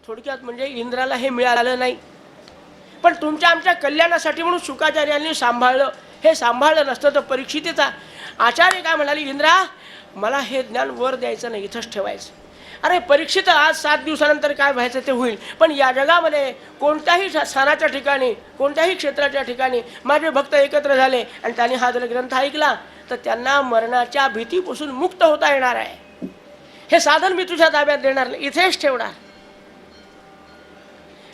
थोडक्यात म्हणजे इंद्राला हे मिळालं नाही, पण तुमच्या आमच्या कल्याणासाठी म्हणून शुकाचार्यांनी सांभाळलं. हे सांभाळलं नसतं तर परीक्षितीचा आचार्य काय म्हणाले, इंद्रा मला हे ज्ञान वर द्यायचं नाही, इथंच ठेवायचं. अरे परीक्षित, आज 7 दिवसानंतर काय व्हायचं ते होईल, पण या जगामध्ये कोणत्याही स्थानाच्या ठिकाणी, कोणत्याही क्षेत्राच्या ठिकाणी माझे भक्त एकत्र झाले आणि त्यांनी हा जर ग्रंथ ऐकला तर त्यांना मरणाच्या भीतीपासून मुक्त होता येणार आहे. हे साधन मी तुझ्या ताब्यात देणार नाही, इथेच ठेवणार.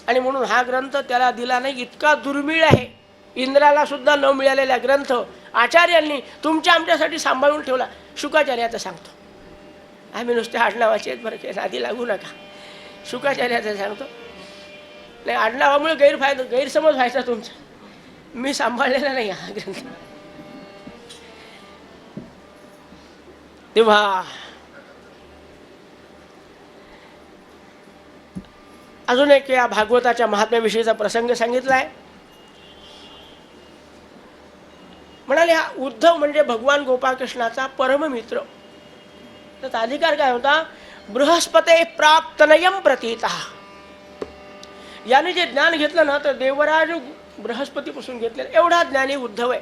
आणि म्हणून हा ग्रंथ त्याला दिला नाही, इतका दुर्मिळ आहे. इंद्राला सुद्धा न मिळालेला ग्रंथ आचार्यांनी तुमच्या आमच्यासाठी सांभाळून ठेवला. शुकाचार्याचं सांगतो, आम्ही नुसते आडनावाचे आहेत बरं, की नादी लागू नका. शुकाचार्याचं सांगतो, नाही आडनावामुळे गैरसमज व्हायचा तुमचा. मी सांभाळलेला नाही हा ग्रंथ. तेव्हा अजून एक या भागवताच्या महात्म्याविषयीचा प्रसंग सांगितला आहे. म्हणाले हा उद्धव म्हणजे भगवान गोपाळकृष्णाचा परममित्र. त्याचा अधिकार काय होता, बृहस्पते प्राप्तनयम प्रतीता. याने जे ज्ञान घेतलं ना तर देवराज बृहस्पतीपासून घेतलेलं एवढा ज्ञानी उद्धव आहे.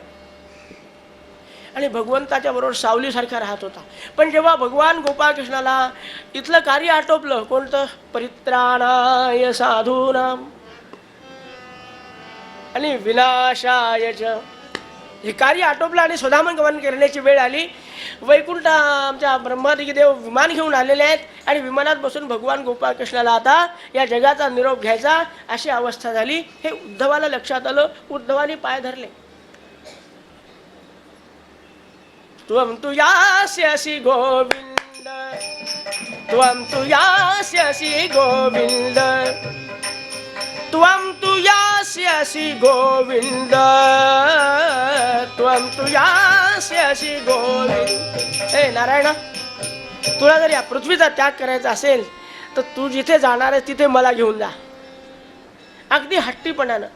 आणि भगवंताच्या बरोबर सावलीसारखा राहत होता. पण जेव्हा भगवान गोपाळकृष्णाला इथलं कार्य आटोपलं, कोणतं, परित्राणाय साधूनाम आणि विनाशाय च, हे कार्य आटोपलं आणि स्वधामन गमन करण्याची वेळ आली. वैकुंठ आमच्या ब्रह्मादिक देव विमान घेऊन आलेले आहेत आणि विमानात बसून भगवान गोपाळकृष्णाला आता या जगाचा निरोप घ्यायचा अशी अवस्था झाली. हे उद्धवाला लक्षात आलं. उद्धवाने पाय धरले. त्वं तु यास्यसि गोविंद, त्वं तु यास्यसि गोविंद, त्वं तु यास्यसि गोविंद, त्वं तु यास्यसि गोविंद. हे नारायणा, तुला जर या पृथ्वीचा त्याग करायचा असेल तर तू जिथे जाणार आहे तिथे मला घेऊन जा. अगदी हट्टीपणानं,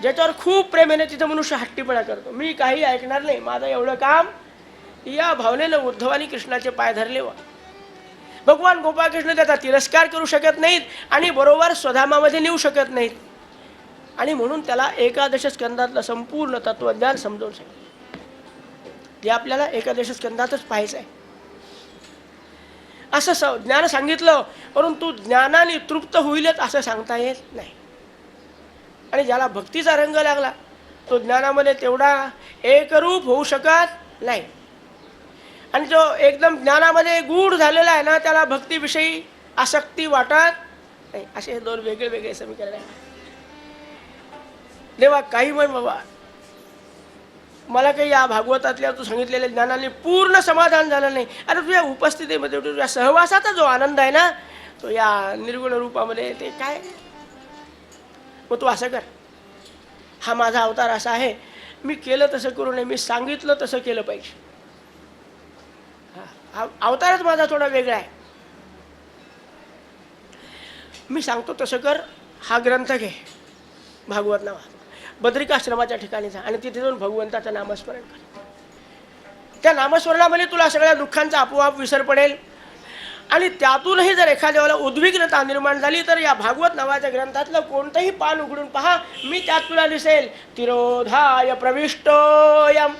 ज्याच्यावर खूप प्रेम आहे तिथे मनुष्य हट्टीपणा करतो. मी काही ऐकणार नाही, माझं एवढं काम. या भावनेनं उद्धवानी कृष्णाचे पाय धरले. व भगवान गोपाळकृष्ण त्याचा तिरस्कार करू शकत नाहीत आणि बरोबर स्वधामामध्ये नेऊ शकत नाहीत. आणि म्हणून त्याला एकादश स्कंदातलं संपूर्ण तत्वज्ञान समजावून सांगितलं. ते आपल्याला एकादश स्कंदातच पाहायचं आहे. असं ज्ञान सांगितलं, परंतु ज्ञानाने तृप्त होईलच असं सांगता येत नाही. आणि ज्याला भक्तीचा रंग लागला तो ज्ञानामध्ये तेवढा एकरूप होऊ शकत नाही. आणि जो एकदम ज्ञानामध्ये गूढ झालेला आहे ना त्याला भक्तीविषयी आसक्ती वाटत नाही. असे हे दोन वेगळे वेगळे समीकरण आहे. देवा काही म्हण बाबा, मला काही या भागवतातल्या तू सांगितलेल्या ज्ञानाने पूर्ण समाधान झालं नाही. अरे तुझ्या उपस्थितीमध्ये, तुझ्या सहवासाचा जो आनंद आहे ना तो या निर्गुण रूपामध्ये ते काय. मग तू असं कर, हा माझा अवतार असा आहे, मी केलं तसं करू नये, मी सांगितलं तसं केलं पाहिजे. हा अवतारच माझा थोडा वेगळा आहे. मी सांगतो तसं कर. हा ग्रंथ घे, भागवत नावा, बद्रिकाश्रमाच्या ठिकाणी जा आणि तिथे जाऊन भगवंताचं नामस्मरण कर. त्या नामस्मरणामध्ये तुला सगळ्या दुःखांचा आपोआप विसर पडेल. आणि त्यातूनही जर एखाद्याला उद्विग्नता निर्माण झाली तर या भागवत नावाच्या ग्रंथातलं कोणतंही पान उघडून पहा, मी त्यात तुला दिसेल. तिरोधाय प्रविष्टोयम.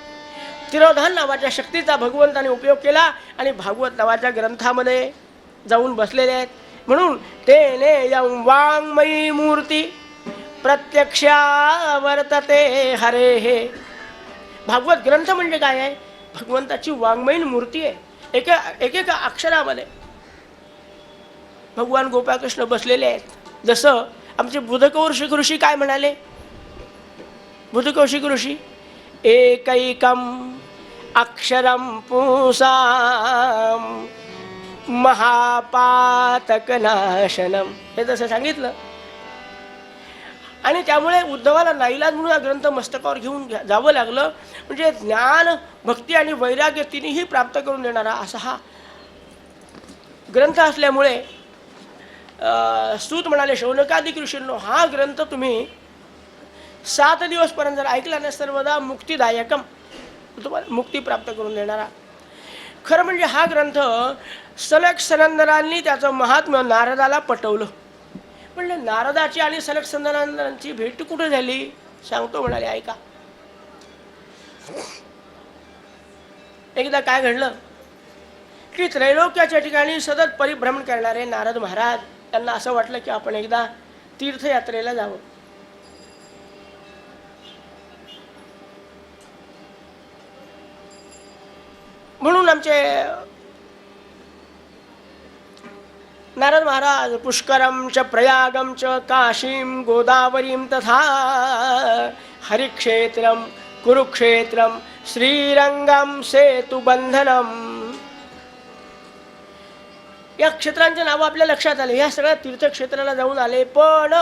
तिरोधान नावाच्या शक्तीचा भगवंताने उपयोग केला आणि भागवत नावाच्या ग्रंथामध्ये जाऊन बसलेले आहेत. म्हणून तेने यं वाङ्मयी मूर्ती प्रत्यक्षा वर्तते हरे. हे भागवत ग्रंथ म्हणजे काय आहे, भगवंताची वाङ्मयीन मूर्ती आहे. एकेका अक्षरामध्ये भगवान गोपाळकृष्ण बसलेले आहेत. जसं आमचे बुधकौशिक ऋषी काय म्हणाले, बुधकौशिक ऋषी, एकैकम अक्षरम पुंसाम महापातकनाशनम. हे तसं सांगितलं. आणि त्यामुळे उद्धवाला नाईलाज म्हणून हा ग्रंथ मस्तकावर घेऊन जावं लागलं. म्हणजे ज्ञान, भक्ती आणि वैराग्य तिन्ही प्राप्त करून देणारा असा हा ग्रंथ असल्यामुळे सूत म्हणाले, शौनकादिक ऋषींनो, हा ग्रंथ तुम्ही 7 दिवसपर्यंत जर ऐकला ना सर्वदा मुक्तिदायकम, तुम्हाला मुक्ती प्राप्त करून देणारा. खरं म्हणजे हा ग्रंथ सनक सनंदनांनी त्याचं महात्म्य नारदाला पटवलं. म्हणलं नारदाची आणि सनक सनंदनांची भेट कुठे झाली? सांगतो म्हणाले, ऐका. एकदा काय घडलं की त्रैलोक्याच्या ठिकाणी सतत परिभ्रमण करणारे नारद महाराज त्यांना असं वाटलं की आपण एकदा तीर्थयात्रेला जावं. म्हणून आमचे नारद महाराज पुष्करम च प्रयागम च काशीम गोदावरीम तथा हरिक्षेत्रम कुरुक्षेत्रम श्रीरंगम सेतुबंधनम, या क्षेत्रांचे नाव आपल्या लक्षात आले. या सगळ्या तीर्थक्षेत्राला जाऊन आले. पण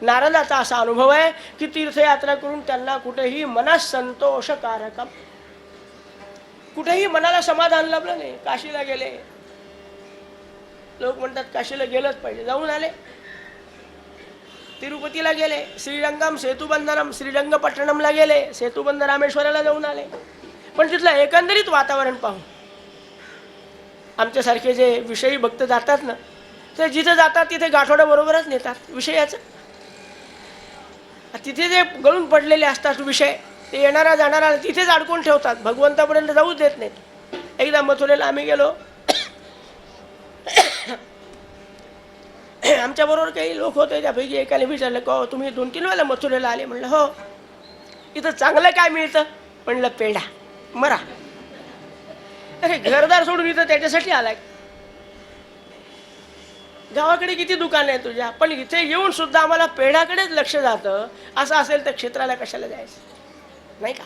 नारदाचा असा अनुभव आहे की तीर्थयात्रा करून त्यांना कुठेही मनसंतोषकारकम, कुठेही मनाला समाधान लाभलं नाही. काशीला गेले, लोक म्हणतात काशीला गेलंच पाहिजे, जाऊन आले. तिरुपतीला गेले, श्रीरंगम सेतुबंधनम श्रीरंगपट्टणमला गेले, सेतुबंध रामेश्वराला जाऊन आले. पण तिथलं एकंदरीत वातावरण पाहून आमच्यासारखे जे विषयी भक्त जातात ना, ते जिथे जातात तिथे गाठोडं बरोबरच नेतात विषयाचं. तिथे जे गळून पडलेले असतात विषय, ते येणारा जाणारा तिथेच अडकून ठेवतात, भगवंतापर्यंत जाऊच देत नाहीत. एकदा मथुरेला आम्ही गेलो. आमच्या बरोबर काही लोक होते, त्यापैकी एकाने विचारलं का तुम्ही 2-3 वेळेला मथुरेला आले? म्हणलं हो. इथं चांगलं काय मिळतं? म्हणलं पेढा. मरा. अरे घरदार सोडून इथं त्याच्यासाठी आलाय? गावाकडे किती दुकान आहे तुझ्या, पण इथे येऊन सुद्धा आम्हाला पेढाकडेच लक्ष जातं. असं असेल तर क्षेत्राला कशाला जायचं, नाही का?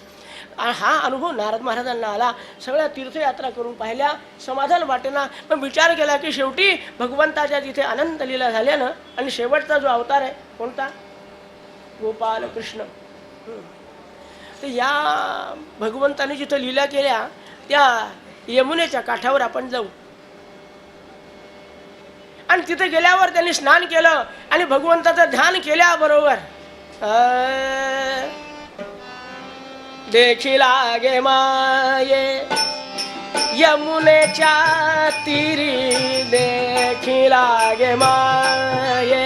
हा अनुभव नारद महाराजांना आला. सगळ्या तीर्थयात्रा करून पाहिल्या, समाधान वाटेना. पण विचार केला की शेवटी भगवंताच्या जिथे अनंत लीला झाल्यानं, आणि शेवटचा जो अवतार आहे कोणता? गोपाल कृष्ण. तर या भगवंताने जिथं लीला केल्या त्या यमुनेच्या काठावर आपण जाऊ. आणि तिथे गेल्यावर त्यांनी स्नान केलं आणि भगवंताचं ध्यान केल्याबरोबर देखिला गे माये यमुनेच्या तीरी, देखिला गे माये.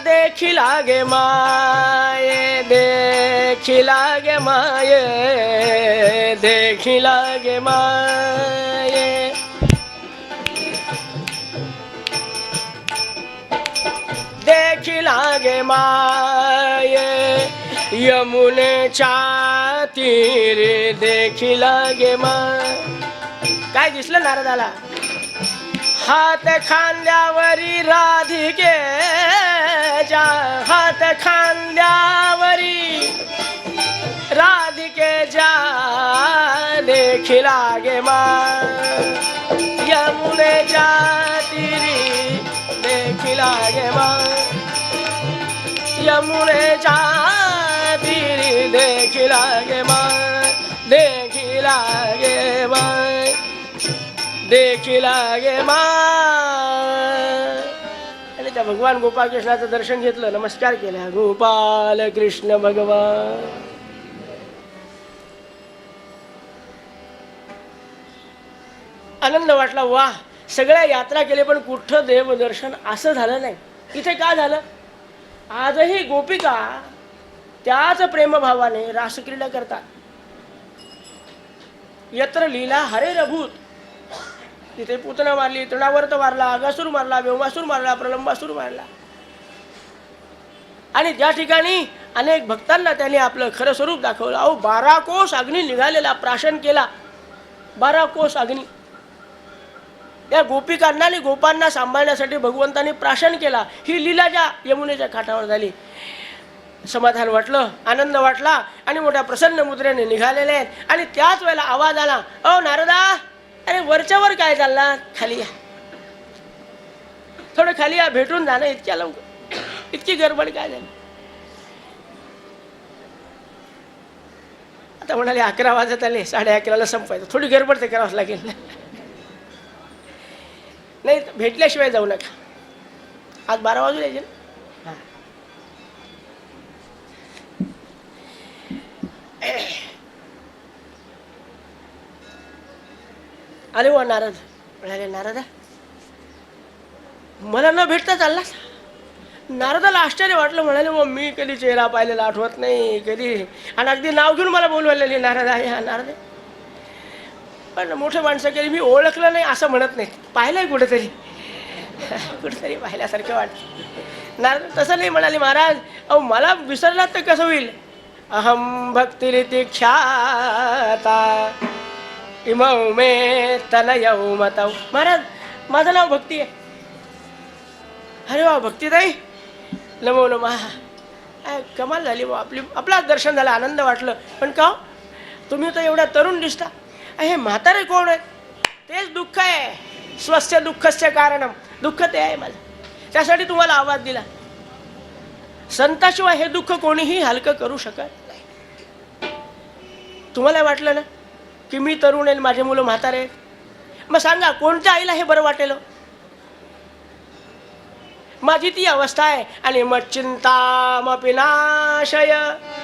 देखिला गे माये, देखिला गे माये, देखिला गे माये. देखिला गे माये यमुनेच्या तीरी, देखिला गे माये. काय दिसलं नारदाला? हात खांद्यावरी राधिकेच्या, हात खांद्यावरी राधिकेच्या, देखिला गे माय यमुनेच्या तीरी, देखिला गे माय यमुनेच्या तीरी, देखिला गे माय, देखिला गे माय, देखिला गे माय. आणि त्या भगवान गोपाल कृष्णाचं दर्शन घेतलं, नमस्कार केला. गोपाल कृष्ण भगवान. आनंद वाटला. वा, सगळ्या यात्रा केले पण कुठं देवदर्शन असं झालं नाही. इथे का झालं? आजही गोपिका त्याच प्रेमभावाने रासक्रीडा करतात. यत्र लीला हरेरभूत, तिथे पूतना मारली, तृणावर्त मारला, अगासूर मारला, व्योमासूर मारला, प्रलंबासूर मारला. आणि त्या ठिकाणी अनेक भक्तांना त्याने आपलं खरं स्वरूप दाखवलं. अहो 12 कोस अग्नी निघालेला, प्राशन केला. 12 कोस अग्नी या गोपिकांना आणि गोपांना सांभाळण्यासाठी भगवंताने प्राशन केला. ही लीला ज्या यमुनेच्या काठावर झाली. समाधान वाटलं, आनंद वाटला आणि मोठ्या प्रसन्न मुद्रेने निघालेले आहेत. आणि त्याच वेळेला आवाज आला, अहो नारदा, अरे वरच्यावर काय चालला? खाली या, थोडं खाली या, भेटून जाणं इतक्या लवकर, इतकी गडबड काय झाली? आता म्हणाले 11 वाजत आले, 11:30ला संपायचं, थोडी गडबड तर करावंच लागेल. नाही भेटल्याशिवाय जाऊ नका. आज 12 वाजून यायचे ना. आले वा नारद. म्हणाले नारदा मला न भेटता चाललास. नारदाला आश्चर्य वाटलं. म्हणाले मग मी कधी चेहरा पाहिलेला आठवत नाही कधी, आणि अगदी नाव घेऊन मला बोलवलेली नारद आहे हा नारद. पण मोठे माणसं केली मी ओळखलं नाही असं म्हणत नाही, पाहिलंय कुठेतरी कुठेतरी पाहिल्यासारखं वाटतं. नारद तसं नाही म्हणाले महाराज अहो मला विसरलात तर कसं होईल. अहम भक्तिरिती ख्याता इमौ मे तनयौ मतौ. महाराज माझं नाव भक्ती आहे. अरे वा भक्तीताई नमो नमः. कमाल झाली बा आपली, आपलाच दर्शन झालं, आनंद वाटलं. पण का तुम्ही तर एवढ्या तरुण दिसता, हे म्हातारे कोण आहेत. तेच दुःख आहे, स्वस्य दुःखस्य कारणम. दुःख ते आहे माझं, त्यासाठी तुम्हाला आवाज दिला. संताशिवाय हे दुःख कोणीही हलकं करू शकत नाही. तुम्हाला वाटलं ना की मी तरुण आहे माझे मुलं म्हातारे आहेत, मग सांगा कोणत्या आईला हे बरं वाटेल. माझी ती अवस्था आहे. आणि मग चिंता मग पिनाशय.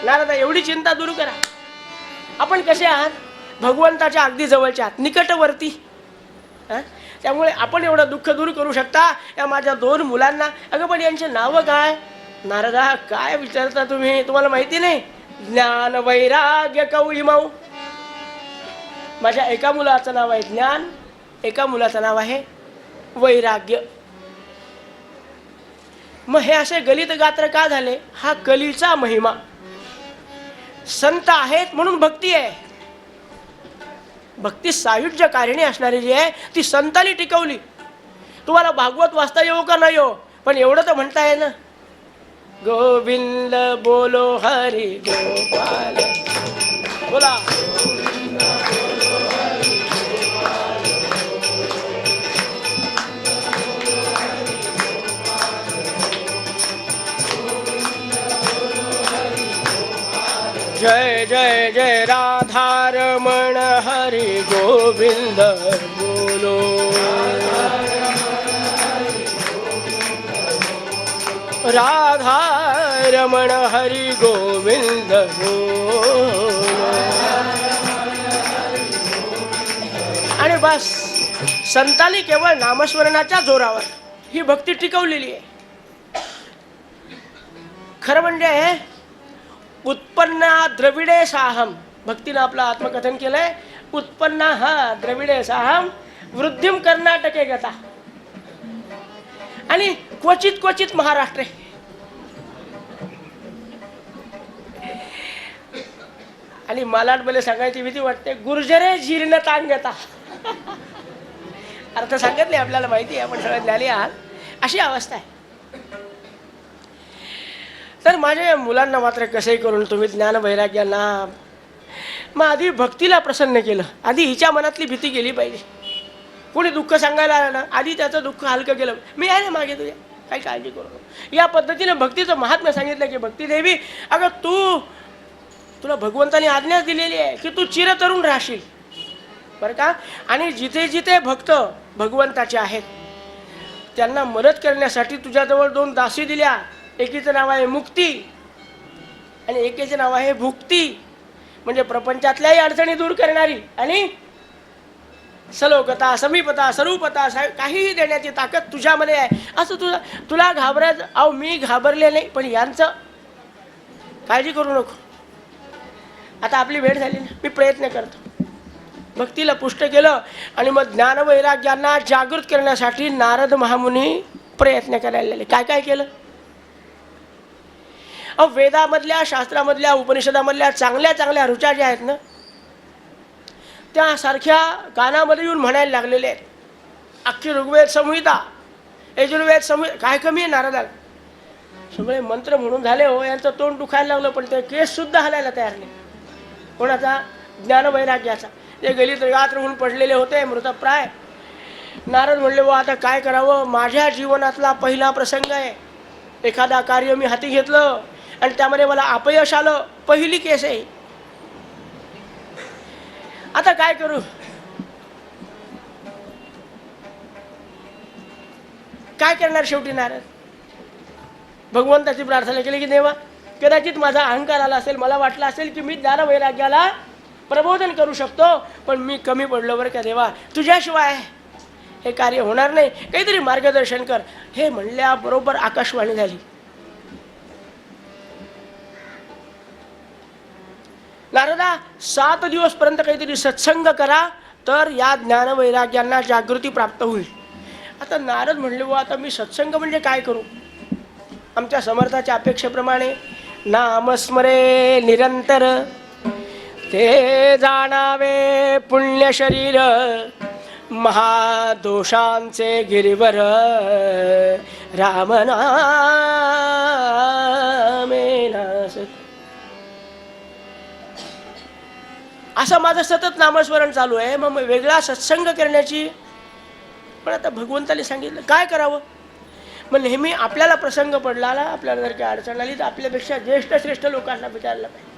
नारदा एवढी चिंता दूर करा. आपण कसे आहात भगवंताच्या अगदी जवळच्या आहात, निकटवर्ती. त्यामुळे आपण एवढं दुःख दूर करू शकता. या माझ्या 2 मुलांना, अगं पण यांचे नावं काय. नारदा काय विचारता तुम्ही, तुम्हाला माहिती नाही. ज्ञान वैराग्य कौलिमौ. माझ्या एका मुलाचं नाव आहे ज्ञान, एका मुलाचं नाव आहे वैराग्य. मग हे असे गलित गात्र का झाले. हा कलीचा महिमा. संत आहेत म्हणून भक्ती आहे. भक्ती सायुज्य कारिणी असणारी जी आहे ती संतांनी टिकवली. तुम्हाला भागवत वाचता येऊ का नाही हो, पण एवढं तर म्हणता येईल ना. गोविंद बोलो हरी गोपाल. बोला जय जय जय राधारमण हरि गोविंद बोलो. राधारमण हरि गोविंद बोलो. आणि बस संतांनी केवळ नामस्मरणाच्या जोरावर ही भक्ती टिकवलेली आहे. खरं म्हणजे उत्पन्ना द्रविडे साहम. भक्तीनं आपलं आत्मकथन केलंय. उत्पन्ना हा द्रविडे साहम वृद्धिम कर्नाटके गता. आणि क्वचित क्वचित महाराष्ट्रे. आणि मला मला सांगायची भीती वाटते. गुर्जरे जीर्ण तांगता. अर्थ सांगत नाही आपल्याला माहिती आहे, आपण सगळं ज्ञानी आहात. अशी अवस्था आहे. तर माझ्या मुलांना मात्र कसंही करून तुम्ही ज्ञान वैराग्याला, मग आधी भक्तीला प्रसन्न केलं. आधी हिच्या मनातली भीती गेली पाहिजे. कोणी दुःख सांगायला आलं ना आधी त्याचं दुःख हलकं केलं. मी आहे ना मागे तुझ्या, काही काळजी करू नको. या पद्धतीने भक्तीचं महात्म्य सांगितलं की भक्ती देवी अगं तुला भगवंताने आज्ञाच दिलेली आहे की तू चिरतरुण राहशील बरं का. आणि जिथे जिथे भक्त भगवंताचे आहेत त्यांना मदत करण्यासाठी तुझ्याजवळ 2 दासी दिल्या. एकीचं नाव आहे मुक्ती आणि एकीचं नाव आहे भुक्ती. म्हणजे प्रपंचातल्याही अडचणी दूर करणारी आणि सलोकता समीपता स्वरूपता काहीही देण्याची ताकद तुझ्यामध्ये आहे. असं तुला घाबरायचं. अहो मी घाबरले नाही, पण यांचं काळजी करू नको. आता आपली भेट झाली ना, मी प्रयत्न करतो. भक्तीला पुष्ट केलं आणि मग ज्ञान वैराग्यांना जागृत करण्यासाठी नारद महामुनी प्रयत्न करायला लागले. काय काय केलं. वेदामधल्या शास्त्रामधल्या उपनिषदामधल्या चांगल्या चांगल्या ऋचा ज्या आहेत ना त्यासारख्या गाण्यामध्ये येऊन म्हणायला लागलेले आहेत. अख्खी ऋग्वेद संहिता यजुर्वेद संहिता काय कमी आहे नारदाला. सगळे मंत्र म्हणून झाले हो. यांचं तोंड दुखायला लागलं पण ते केस सुद्धा हलायला तयार नाही. कोणाचा ज्ञान वैराग्याचा. ते गलित गात्र होऊन पडलेले होते मृतप्राय. नारद म्हणले व आता काय करावं. माझ्या जीवनातला पहिला प्रसंग आहे. एखादा कार्य मी हाती घेतलं आणि त्यामध्ये मला अपयश आलं. पहिली केस आहे. आता काय करू. काय करणार शेवटी नारद. भगवंताची प्रार्थना केली की देवा कदाचित माझा अहंकार आला असेल. मला वाटलं असेल की मी ज्ञान वैराग्याला प्रबोधन करू शकतो, पण मी कमी पडलो बरं का देवा, तुझ्याशिवाय हे कार्य होणार नाही, काहीतरी मार्गदर्शन कर. हे म्हणल्याबरोबर आकाशवाणी झाली. नारदा 7 दिवसपर्यंत काहीतरी सत्संग करा, तर या ज्ञानवैराग्यांना जागृती प्राप्त होईल. आता नारद म्हणले, व आता मी सत्संग म्हणजे काय करू? आमच्या समर्थाच्या अपेक्षेप्रमाणे नामस्मरे निरंतर, ते जाणावे पुण्य शरीर, महादोषांचे गिरीवर, राम नामे नास. असं माझं सतत नामस्मरण चालू आहे, मग वेगळा सत्संग करण्याची. पण आता भगवंताने सांगितलं काय करावं? मग नेहमी आपल्याला प्रसंग पडला, आपल्याला जर काही अडचण आली तर आपल्यापेक्षा ज्येष्ठ श्रेष्ठ लोकांना विचारलं पाहिजे.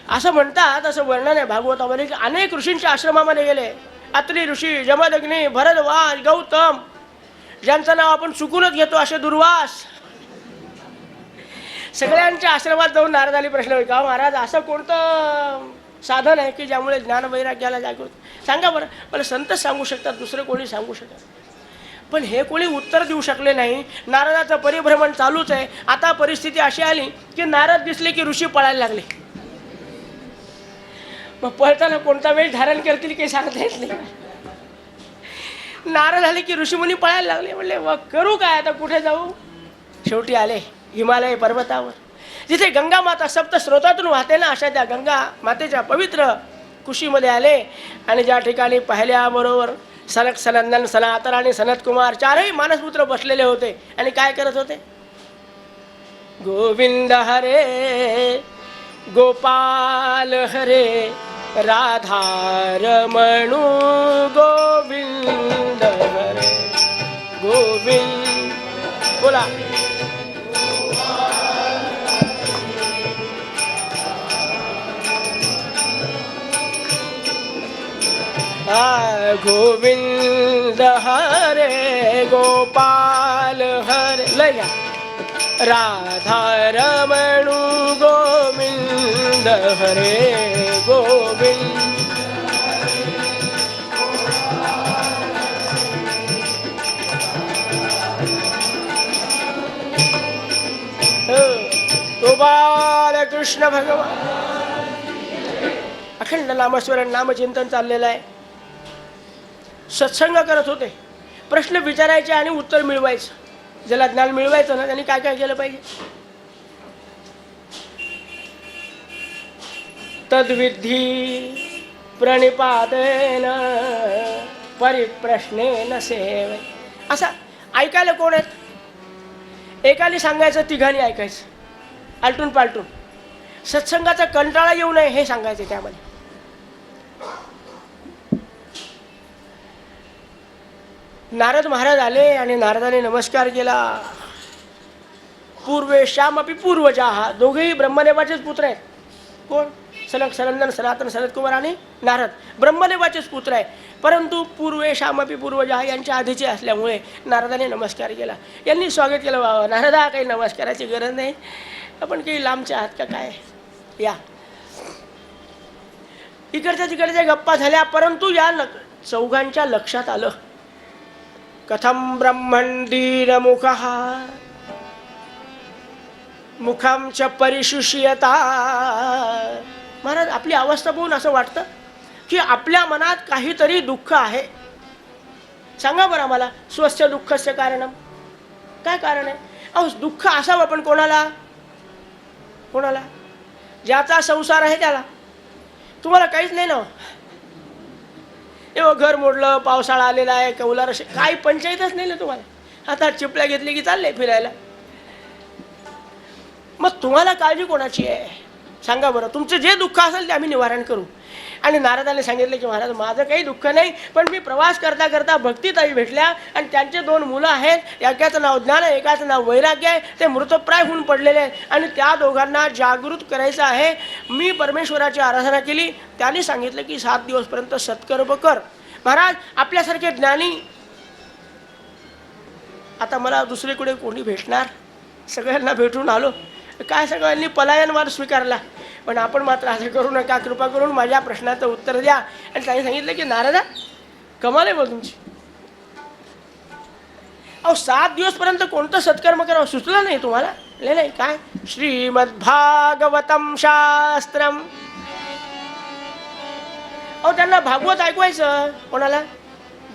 असं म्हणतात, असं वर्णन आहे भागवतामध्ये की अनेक ऋषींच्या आश्रमामध्ये गेले. अत्री ऋषी, जमदग्नी, भरद्वाज, गौतम, ज्यांचं नाव आपण चुकूनच घेतो असे दुर्वास, सगळ्यांच्या आश्रमात जाऊन नारदांनी प्रश्न विचारला, का महाराज असं कोणतं साधन आहे की ज्यामुळे ज्ञानवैराग्याला जागृत सांगा बरं. मला संतच सांगू शकतात, दुसरं कोणी सांगू शकत. पण हे कोणी उत्तर देऊ शकले नाही. नारदाचं परिभ्रमण चालूच आहे. आता परिस्थिती अशी आली की नारद दिसले की ऋषी पळायला लागले. मग पळताना कोणता वेळ धारण करतील काही सांगता येत नाही. नारद आले की ऋषीमुनी पळायला लागले. म्हणले व करू काय आता, कुठे जाऊ? शेवटी आले हिमालय पर्वतावर, जिथे गंगा माता सप्त स्रोतातून वाहते ना, अशा त्या गंगा मातेच्या पवित्र कुशीमध्ये आले. आणि ज्या ठिकाणी पाहिल्याबरोबर सनक, सनंदन, सनातन आणि सनत कुमार चारही मानसपुत्र बसलेले होते. आणि काय करत होते? गोविंद हरे गोपाल हरे राधारमणू गोविंद हरे गोविंद. बोला गोविंद हरे गोपाल हरे, लय घ्या, राधारमणू गोविंद हरे गोविंद. गोपाल कृष्ण भगवान. अखंड नामस्मरण नामचिंतन चाललेलं आहे. सत्संग करत होते. प्रश्न विचारायचे आणि उत्तर मिळवायचं. ज्याला ज्ञान मिळवायचं ना, त्यांनी काय काय केलं पाहिजे? तद्विधी प्रणिपातेन परिप्रश्नेन सेवे. असं ऐकायला कोण आहेत? एकाने सांगायचं, तिघांनी ऐकायचं, आलटून पालटून. सत्संगाचा कंटाळा येऊ नये हे सांगायचे त्यामध्ये. नारद महाराज आले आणि नारदाने नमस्कार केला. पूर्वे श्यामपि पूर्वजाः, दोघेही ब्रह्मदेवाचेच पुत्र आहेत. कोण? सनक, सनंदन, सनातन, सनतकुमार आणि नारद ब्रह्मदेवाचेच पुत्र आहे. परंतु पूर्वे श्यामपि पूर्वजाः यांच्या आधीचे असल्यामुळे नारदाने नमस्कार केला. यांनी स्वागत केलं. बाबा नारदा, काही नमस्काराची गरज नाही, आपण काही लांबच्या आहात का काय, या. इकडच्या तिकडच्या गप्पा झाल्या. परंतु या चौघांच्या लक्षात आलं, कथम ब्रह्मंडीर मुखः मुखम च परिशुष्यता. महाराज, आपली अवस्था पाहून असं वाटतं की आपल्या मनात काहीतरी दुःख आहे. सांगा बरं आम्हाला, स्वस्य दुःखस्य कारणम. काय कारण आहे? अहो, दुःख असावं पण कोणाला? कोणाला? ज्याचा संसार आहे त्याला. तुम्हाला काहीच नाही ना. एवढं घर मोडलं, पावसाळा आलेला आहे, कौलार, काही पंचायतच नाही ना तुम्हाला. हातात चिपल्या घेतली की चालले फिरायला. मग तुम्हाला काळजी कोणाची आहे? सांगा बरं. तुमचं जे दुःख असेल ते आम्ही निवारण करू. आणि नारदाने सांगितले की महाराज, माझं काही दुःख नाही, पण मी प्रवास करता करता भक्तीताई भेटल्या आणि त्यांचे 2 मुलं आहेत. एकाचं नाव ज्ञान आहे, एकाचं नाव वैराग्य आहे. ते मृतप्राय होऊन पडलेले आहेत आणि त्या दोघांना जागृत करायचं आहे. मी परमेश्वराची आराधना केली. त्यांनी सांगितलं की 7 दिवसपर्यंत सत्कर्म कर. महाराज, आपल्यासारखे ज्ञानी आता मला दुसरीकडे कोणी भेटणार? सगळ्यांना भेटून आलो. काय सगळ्यांनी पलायनवाद स्वीकारला. पण आपण मात्र असं करू नका, कृपा करून माझ्या प्रश्नाचं उत्तर द्या. आणि त्यांनी सांगितलं की नारदा, कमाल आहे बघ तुमची. अहो 7 दिवसपर्यंत कोणतं सत्कर्म करावं सुचलं नाही तुम्हाला? नाही काय, श्रीमद्भागवतम शास्त्रम. अहो त्यांना भागवत ऐकवायचं. कोणाला?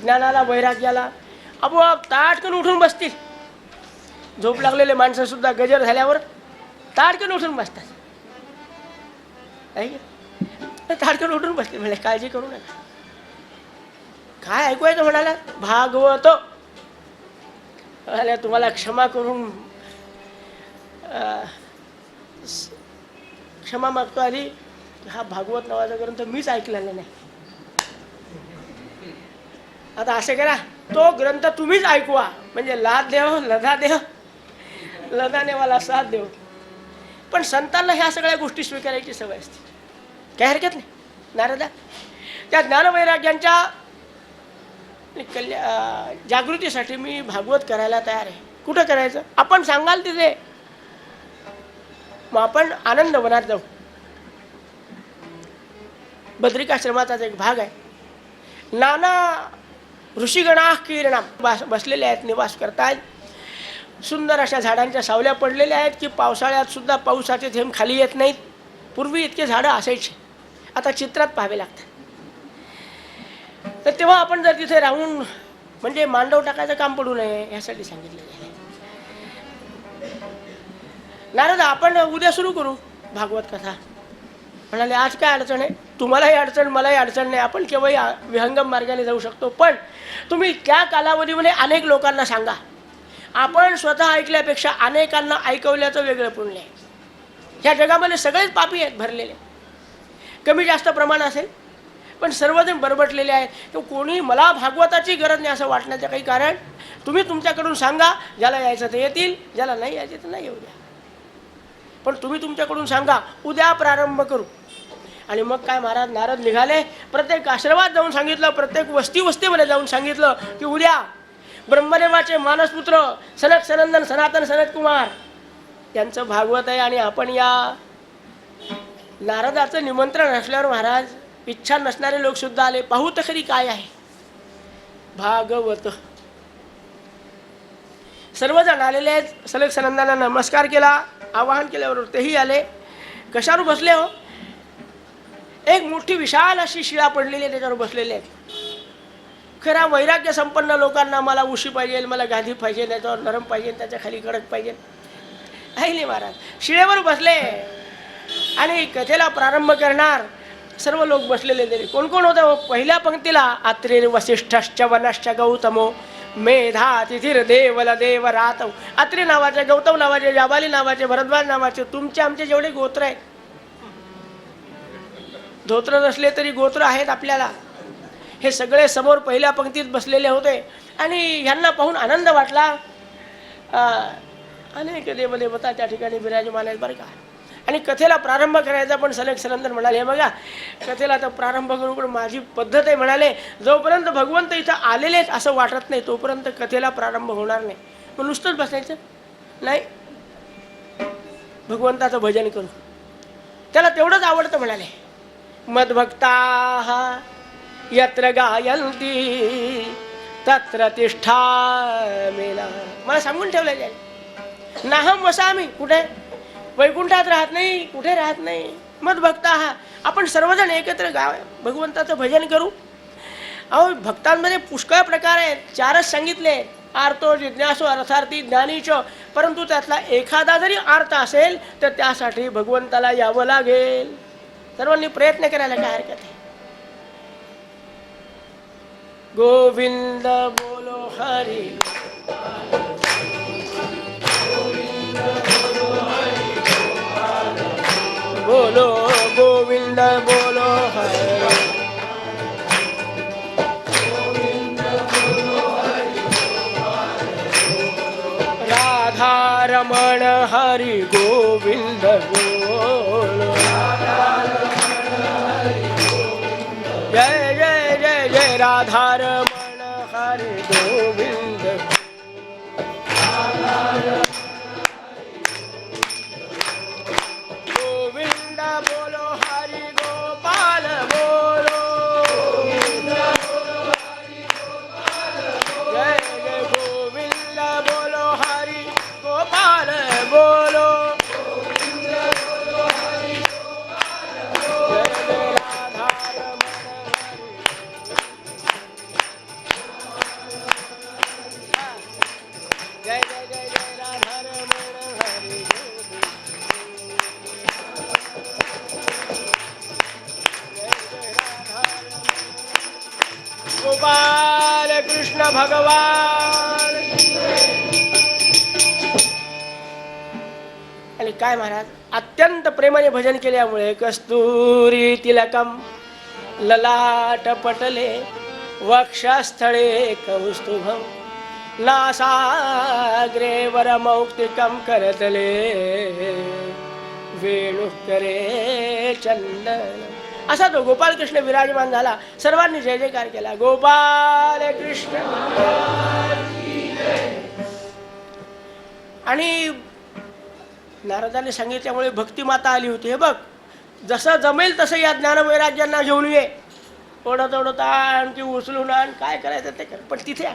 ज्ञानाला, वैराग्याला. आपोआप ताटकन उठून बसतील. झोप लागलेले माणसं सुद्धा गजर झाल्यावर ताटकन उठून बसतात. ताटकन उठून बसतील. म्हणजे काळजी करू नका. काय ऐकवायचं म्हणाला? भागवत. तुम्हाला क्षमा करून क्षमा मागतो आधी. हा भागवत नावाचा ग्रंथ मीच ऐकलेला नाही. आता असं करा, तो ग्रंथ तुम्हीच ऐकवा. म्हणजे लाद देव लधा देव लधानेवाला साथ देव. पण संतांना ह्या सगळ्या गोष्टी स्वीकारायची सवय असते. काय हरकत नाही नारदा. त्या ज्ञानवैराग्यांच्या जागृतीसाठी मी भागवत करायला तयार आहे. कुठं करायचं? आपण सांगाल तिथे. मग आपण आनंद वनात जाऊ. बद्रिकाश्रमाचाच एक भाग आहे. नाना ऋषीगणा किरणा बसलेले आहेत, निवास करतायत. सुंदर अशा झाडांच्या सावल्या पडलेल्या आहेत की पावसाळ्यात सुद्धा पावसाचे थेंब खाली येत नाहीत. पूर्वी इतके झाडं असायचे, आता चित्रात पाहावे लागतात. तर तेव्हा आपण जर तिथे राहून म्हणजे मांडव टाकायचं काम पडू नये यासाठी सांगितलेलं आहे. नारद, आपण उद्या सुरू करू भागवत कथा. म्हणाले आज काय अडचण आहे? तुम्हालाही अडचण, मलाही अडचण नाही. आपण केव्हाही विहंगम मार्गाने जाऊ शकतो. पण तुम्ही त्या कालावधीमध्ये अनेक लोकांना सांगा. आपण स्वतः ऐकल्यापेक्षा अनेकांना ऐकवल्याचं वेगळं पुण्य आहे. ह्या जगामध्ये सगळेच पापी आहेत भरलेले. कमी जास्त प्रमाण असेल पण सर्वजण बरबटलेले आहेत. तर कोणी मला भागवताची गरज नाही असं वाटण्याचं काही कारण. तुम्ही तुमच्याकडून सांगा. ज्याला यायचं ते येतील, ज्याला नाही यायचं तर नाही येऊ द्या. पण तुम्ही तुमच्याकडून सांगा, उद्या प्रारंभ करू. आणि मग काय महाराज नारद निघाले. प्रत्येक आश्रमात जाऊन सांगितलं, प्रत्येक वस्तीमध्ये जाऊन सांगितलं की उद्या ब्रह्मदेवाचे मानसपुत्र सनक सनंदन सनातन सनत कुमार यांचं भागवत आहे. आणि आपण या नारदाचं निमंत्रण असल्यावर महाराज इच्छा नसणारे लोक सुद्धा आले. पाहू तर खरी काय आहे भागवत. सर्वजण आलेले आहेत. सनक सनंदांना नमस्कार केला. आवाहन केल्यावर तेही आले. कशावर बसले हो? एक मोठी विशाल अशी शिळा पडलेली आहे, त्याच्यावर बसलेले आहेत. खरा वैराग्य संपन्न लोकांना मला उशी पाहिजे, मला गादी पाहिजे, त्याच्यावर नरम पाहिजे, त्याच्या खाली कडक पाहिजे. नाही महाराज शिळेवर बसले आणि कथेला प्रारंभ करणार. सर्व लोक बसलेले तरी कोण कोण होतं? पहिल्या पंक्तीला अत्रिर वसिष्ठश्च वनश्च गौतमो मेधा तिथिर देवल देव रातव. अत्रि नावाचे, गौतम नावाचे, जाबाली नावाचे, भरद्वाज नावाचे, तुमचे आमचे जेवढे गोत्र आहेत, धोत्र नसले तरी गोत्र आहेत आपल्याला. हे सगळे समोर पहिल्या पंक्तीत बसलेले होते. आणि ह्यांना पाहून आनंद वाटला. अनेक देवदेवता त्या ठिकाणी विराजमान आहेत बरं का. आणि कथेला प्रारंभ करायचा. पण सनक सनंदन म्हणाले, हे बघा कथेला तर प्रारंभ करू, पण माझी पद्धत आहे. म्हणाले जोपर्यंत भगवंत इथं आलेलेच असं वाटत नाही तोपर्यंत कथेला प्रारंभ होणार नाही. मग नुसतंच बसायचं नाही, भगवंताचं भजन करू. त्याला तेवढंच आवडतं. म्हणाले मद्भक्ता यत्र गायन्ति तत्र तिष्ठामिना. मला सांगून ठेवलं जाईल. नाहम वसामी, कुठे? वैकुंठात राहत नाही, कुठे राहत नाही. मद्भक्ता. आपण सर्वजण एकत्र भगवंताचं भजन करू. अहो भक्तांमध्ये पुष्कळ प्रकार आहेत. 4च सांगितले. आर्तो, जिज्ञासो, अर्थार्थी, ज्ञानीच. परंतु त्यातला एखादा जरी अर्थ असेल तर त्यासाठी भगवंताला यावं लागेल. सर्वांनी प्रयत्न करायला काय हरकत आहे. गोविंद बोलो हरी. बोलो गोविंद बोलो हरी. राधा रमण हरि गोविंद बोलो. जय जय जय जय राधा रमण हरि गोविंद. गोविंद बोलो. भगवान. आणि काय महाराज, अत्यंत प्रेमाने भजन केल्यामुळे कस्तुरी तिलकम ललाट पटले वक्षस्थळे कौस्तुभम नासाग्रे वरमौक्तिकं करतले वेणुः करे चंदन. असा तो गोपाल कृष्ण विराजमान झाला. सर्वांनी जय जयकार केला. गोपाल कृष्ण. आणि नारदाने सांगितल्यामुळे भक्तिमाता आली होती. हे बघ, जसं जमेल तसं या ज्ञानवैराग्यांना घेऊन ये. ओढत ओढत आण की उचलून आण, काय करायचं ते कर, पण तिथे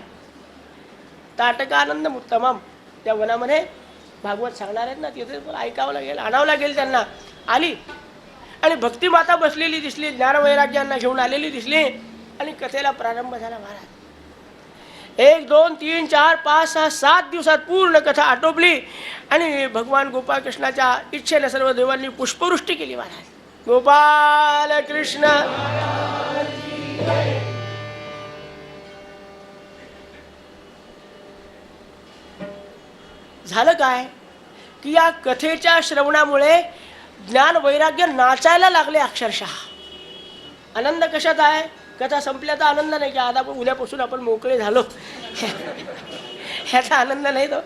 ताटका आनंद उत्तमम. त्या वनामध्ये भागवत सांगणार आहेत ना, तिथे ऐकावं लागेल, आणावं लागेल त्यांना. आली आणि भक्तिमाता बसलेली दिसली, ज्ञानवैराग्यांना घेऊन आलेली दिसली आणि कथेला प्रारंभ झाला. महाराज 1 2 3 4 5 6 7 दिवसात पूर्ण कथा आटोपली आणि भगवान गोपाळकृष्णाच्या इच्छेने सर्व देवांनी पुष्पवृष्टी केली. महाराज गोपाल कृष्ण. झालं काय की या कथेच्या श्रवणामुळे ज्ञान वैराग्य नाचायला लागले अक्षरशः. आनंद कशात आहे? कथा संपल्याचा आनंद नाही की आता उद्यापासून आपण मोकळे झालो ह्याचा आनंद नाही तो.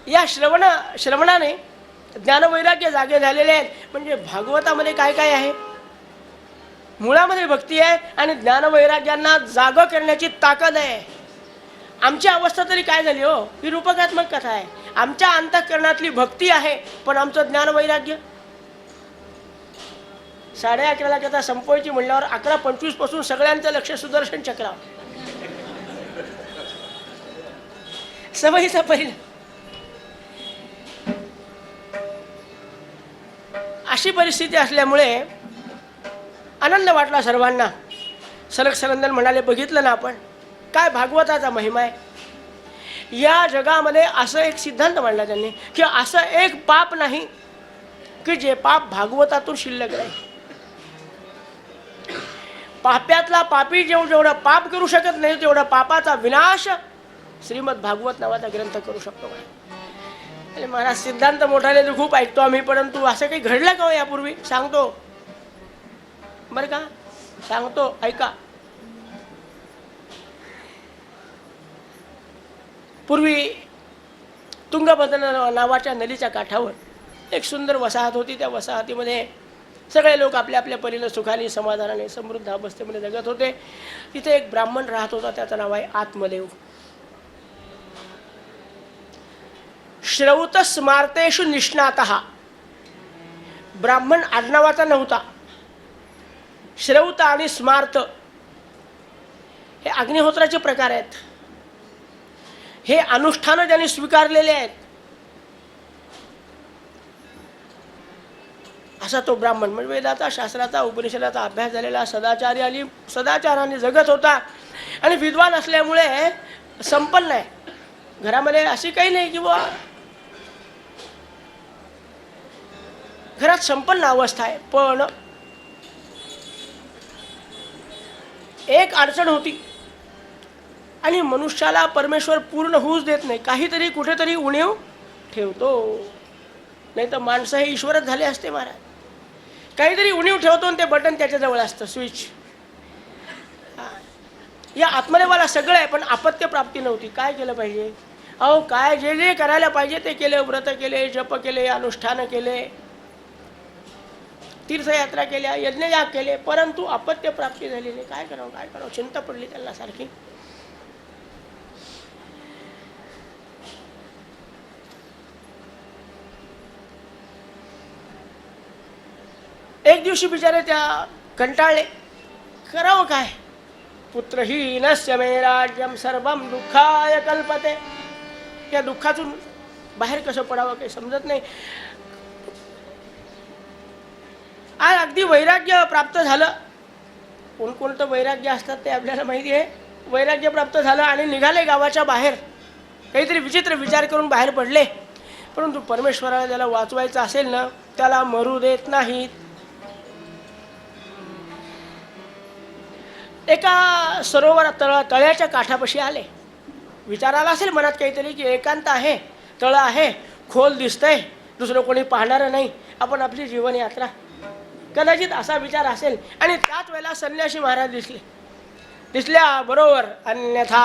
या श्रवणाने ज्ञानवैराग्य जागे झालेले आहेत. म्हणजे भागवतामध्ये काय काय आहे? मुळामध्ये भक्ती आहे आणि ज्ञानवैराग्यांना जाग करण्याची ताकद आहे. आमची अवस्था तरी काय झाली हो? ही रूपकात्मक कथा आहे. आमच्या अंतःकरणातली भक्ती आहे, पण आमचं ज्ञानवैराग्य. 11:30 कथा संपवायची म्हणल्यावर 11:25 पासून सगळ्यांचं लक्ष सुदर्शन चक्रावर. सवयीचा परिणाम. अशी परिस्थिती असल्यामुळे आनंद वाटला सर्वांना. सलग सनंदन म्हणाले, बघितलं ना आपण काय भागवताचा महिमा आहे. या जगामध्ये असं एक सिद्धांत मांडला त्यांनी की असं एक पाप नाही की जे पाप भागवतातून शिल्लक राहील. पाप्यातला पापी जेवढं पाप करू शकत नाही तेवढा पापाचा विनाश श्रीमद भागवत नावाचा ग्रंथ करू शकतो. अरे महाराज, सिद्धांत मोठाले तर खूप ऐकतो आम्ही, परंतु असं काही घडलं का हो यापूर्वी? सांगतो बरं का, सांगतो ऐका. पूर्वी तुंगभद्रा नावाच्या नदीच्या काठावर एक सुंदर वसाहत होती. त्या वसाहतीमध्ये सगळे लोक आपल्या आपल्या परीने सुखाने समाधानाने समृद्ध अवस्थेमध्ये जगत होते. तिथे एक ब्राह्मण राहत होता, त्याचं नाव आहे आत्मदेव. श्रौत स्मार्तेषु निष्णातः. ब्राह्मण आडनावाचा नव्हता. श्रौत आणि स्मार्त हे अग्निहोत्राचे प्रकार आहेत. हे अनुष्ठान ज्यांनी स्वीकारलेले आहेत असा तो ब्राह्मण. म्हणजे वेदाचा, शास्त्राचा, उपनिषदाचा अभ्यास झालेला सदाचारी आणि सदाचाराने जगत होता. आणि विद्वान असल्यामुळे संपन्न आहे. घरामध्ये अशी काही नाही की बुवा घरात संपन्न अवस्था आहे, पण एक अडचण होती. आणि मनुष्याला परमेश्वर पूर्ण होऊच देत नाही. काहीतरी कुठेतरी उणीव ठेवतो. नाही तर माणसं हे ईश्वरच झाले असते महाराज. काहीतरी उणीव ठेवतो आणि ते बटन त्याच्याजवळ असतं, स्विच. या आत्मदेवाला सगळं आहे, पण अपत्य प्राप्ती नव्हती. काय केलं पाहिजे? अहो काय जे जे करायला पाहिजे ते केले. व्रत केले, जप केले, अनुष्ठान केले, तीर्थयात्रा केल्या, यज्ञयाग केले, परंतु अपत्य प्राप्ती झाली नाही. काय करावं काय करावं चिंता पडली त्यांना सारखी. एक दिवशी बिचारे त्या कंटाळले. करावं काय? पुत्रहीनस्य मे राज्यम सर्वम दुःखाय कल्पते. या दुःखातून बाहेर कसं पडावं काही समजत नाही. आज अगदी वैराग्य प्राप्त झालं. कोणकोणतं वैराग्य असतात ते आपल्याला माहिती आहे. वैराग्य प्राप्त झालं आणि निघाले गावाच्या बाहेर. काहीतरी विचित्र विचार करून बाहेर पडले. परंतु परमेश्वराला ज्याला वाचवायचं असेल ना, त्याला मरू देत नाहीत. एका सरोवर तळ्याच्या काठापाशी आले. विचार आला असेल मनात काहीतरी की एकांत आहे, तळं आहे, खोल दिसतंय, दुसरं कोणी पाहणारं नाही, आपण आपली जीवनयात्रा, कदाचित असा विचार असेल. आणि त्याच वेळेला संन्यासी महाराज दिसल्या बरोबर. अन्यथा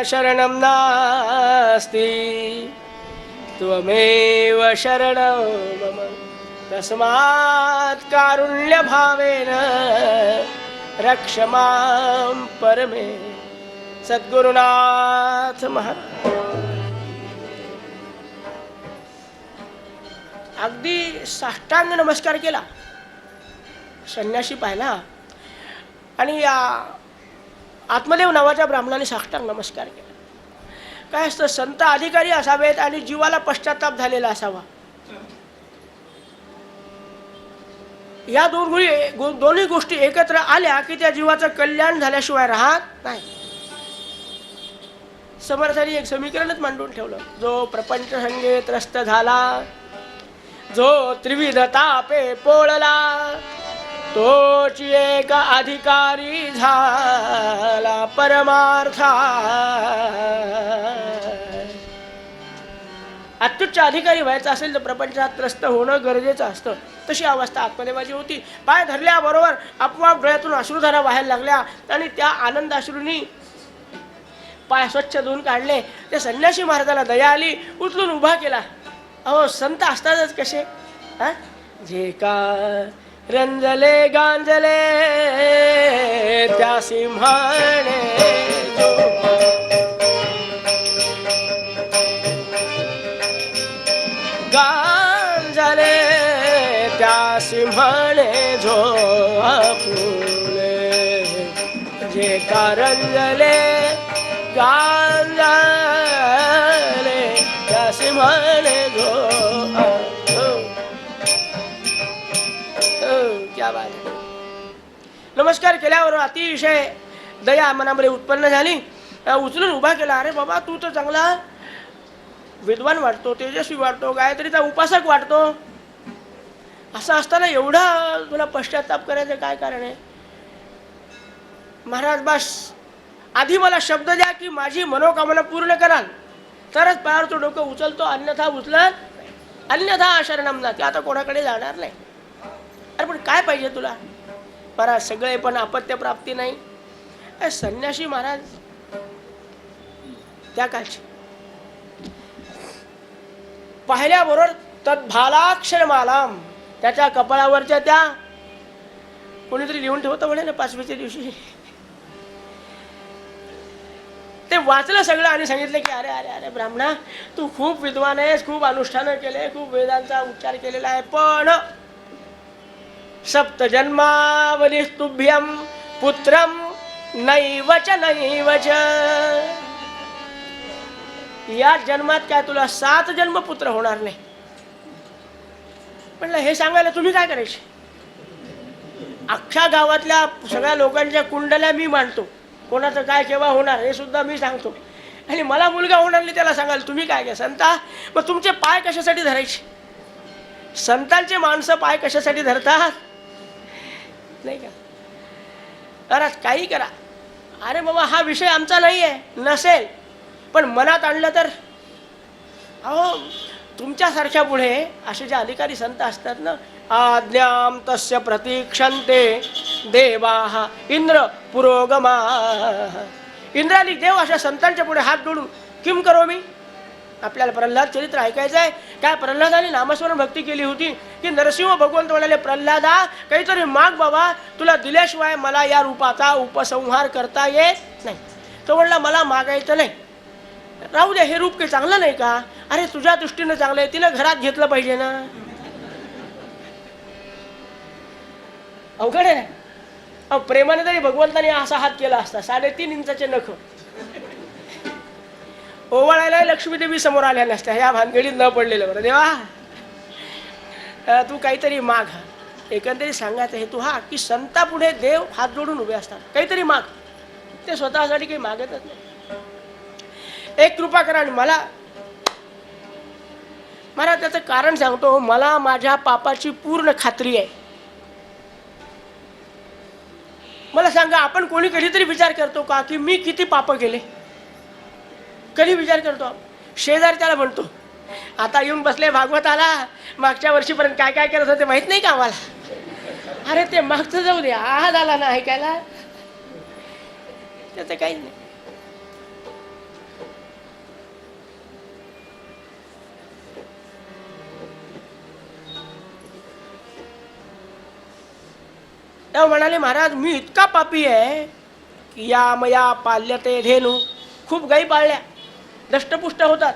शरणं नास्ति त्वमेव शरणं मम तस्मात् कारुण्य भावेन रक्ष मां परमे. सद्गुरुनाथ महाराज अगदी साष्टांग नमस्कार केला. संन्यासी पाहिला आणि या आत्मदेव नावाच्या ब्राह्मणाने साष्टांग नमस्कार केला. काय असतं, संत अधिकारी असावेत आणि जीवाला पश्चाताप झालेला असावा. या दोन्ही गोष्टी एकत्र आल्या की त्या जीवाचं कल्याण झाल्याशिवाय राहत नाही. समर्थांनी एक समीकरणच मांडून ठेवलं. जो प्रपंच संगे त्रस्त झाला, जो त्रिविध तापे पोळला, तोची एक अधिकारी झाला परमार्था. अत्युच्च अधिकारी व्हायचं असेल तर प्रपंचात त्रस्त होणं गरजेचं असतं. तशी अवस्था आत्मदेवाची होती. पाय धरल्याबरोबर आपोआप डोळ्यातून अश्रुधारा व्हायला लागल्या आणि त्या आनंद अश्रूंनी पाय स्वच्छ धुवून काढले. त्या संन्यासी महाराजाला दया आली, उचलून उभा केला. अहो संत असतातच कसे, जे का रंजले गांजले त्या सिंहाने जो, गांजले त्या सिंहाने जो आपुले, जे का रंजले गांजले त्या सिंहाने जो. क्या बात है. नमस्कार केल्यावर अतिशय दया मनामध्ये उत्पन्न झाली. उचलून उभा केला. अरे बाबा, तू तर चांगला विद्वान वाटतो, तेजस्वी वाटतो, गायत्रीचा उपासक वाटतो. असं असताना एवढा तुला पश्चाताप करायचं काय कारण आहे? महाराज, बस आधी मला शब्द द्या की माझी मनोकामना पूर्ण कराल, तरच पायावर तो डोकं उचलतो, अन्यथा उचलत, अन्यथा शरणम नास्ति. आता कोणाकडे जाणार नाही. अरे पण काय पाहिजे तुला? बरं, सगळे पण अपत्य प्राप्ती नाही. संन्यासी महाराज त्या काळची पाहिल्याबरोबर तद्भालाक्षरमालाम, त्याच्या कपाळावरच्या त्या कोणीतरी लिहून ठेवतं म्हणे ना 5वीच्या दिवशी, ते वाचलं सगळं आणि सांगितलं की अरे अरे अरे ब्राह्मणा, तू खूप विद्वान आहेस, खूप अनुष्ठानं केले, खूप वेदांचा उच्चार केलेला आहे, पण सप्त जन्मावलिस्तुभ्यं पुत्रं नैवच नैवच. या जन्मात काय तुला 7 जन्म पुत्र होणार नाही. म्हटलं हे सांगायला तुम्ही काय करायचे? अख्ख्या गावातल्या सगळ्या लोकांच्या कुंडल्या मी मांडतो, कोणाचं काय केव्हा होणार हे सुद्धा मी सांगतो, आणि मला मुलगा होणार नाही त्याला सांगायला तुम्ही काय घ्या संता? मग तुमचे पाय कशासाठी धरायचे? संतांचे माणसं पाय कशासाठी धरतात? नाही का? अरे काही करा. अरे बाबा, हा विषय आमचा नाही आहे, नसेल पण मनात आणलं तर. अहो तुमच्यासारख्या पुढे असे जे अधिकारी संत असतात ना, आज्ञाम तस्य प्रतीक्षन्ते देवाः इंद्र पुरोगमा. इंद्राली देव अशा संतांच्या पुढे हात जोडून किम करोमी. आपल्याला प्रल्हाद चरित्र ऐकायचं आहे. काय प्रल्हादाने नामस्मरण भक्ती केली होती की नरसिंह भगवंत म्हणाले, प्रल्हादा काहीतरी माग बाबा, तुला दिल्याशिवाय मला या रूपाचा उपसंहार करता येत नाही. तो म्हणला मला मागायचं नाही, राहू दे, हे रूप काही चांगलं नाही का? अरे तुझ्या दृष्टीनं चांगलं आहे, तिला घरात घेतलं पाहिजे ना. अवघड आहे. अहो प्रेमाने तरी भगवंताने असा हात केला असता, 3.5 इंचाचे नख ओवाळायला लक्ष्मीदेवी समोर आल्या नसत्या, ह्या भानगडीत न पडलेलं. बरं देवा, तू काहीतरी माग. एकंदरीत सांगायचं हे तू हा की संतापुढे देव हात जोडून उभे असतात. काहीतरी माग. ते स्वतःसाठी काही मागतच नाही. एक कृपा करा आणि मला त्याचं कारण सांगतो. मला माझ्या पापाची पूर्ण खात्री आहे. मला सांगा, आपण कोणी कधीतरी विचार करतो का की मी किती पाप केले? कधी विचार करतो? शेजारी त्याला म्हणतो, आता येऊन बसले भागवताला, मागच्या वर्षीपर्यंत काय काय करत होते माहित नाही का आम्हाला? अरे ते मागचं जाऊ दे, आज आला ना ऐकायला, त्याचं काहीच नाही. तेव्हा म्हणाले, महाराज मी इतका पापी आहे की या मया पाल्यते धेनू, खूप गायी पाळल्या, दष्टपुष्ट होतात,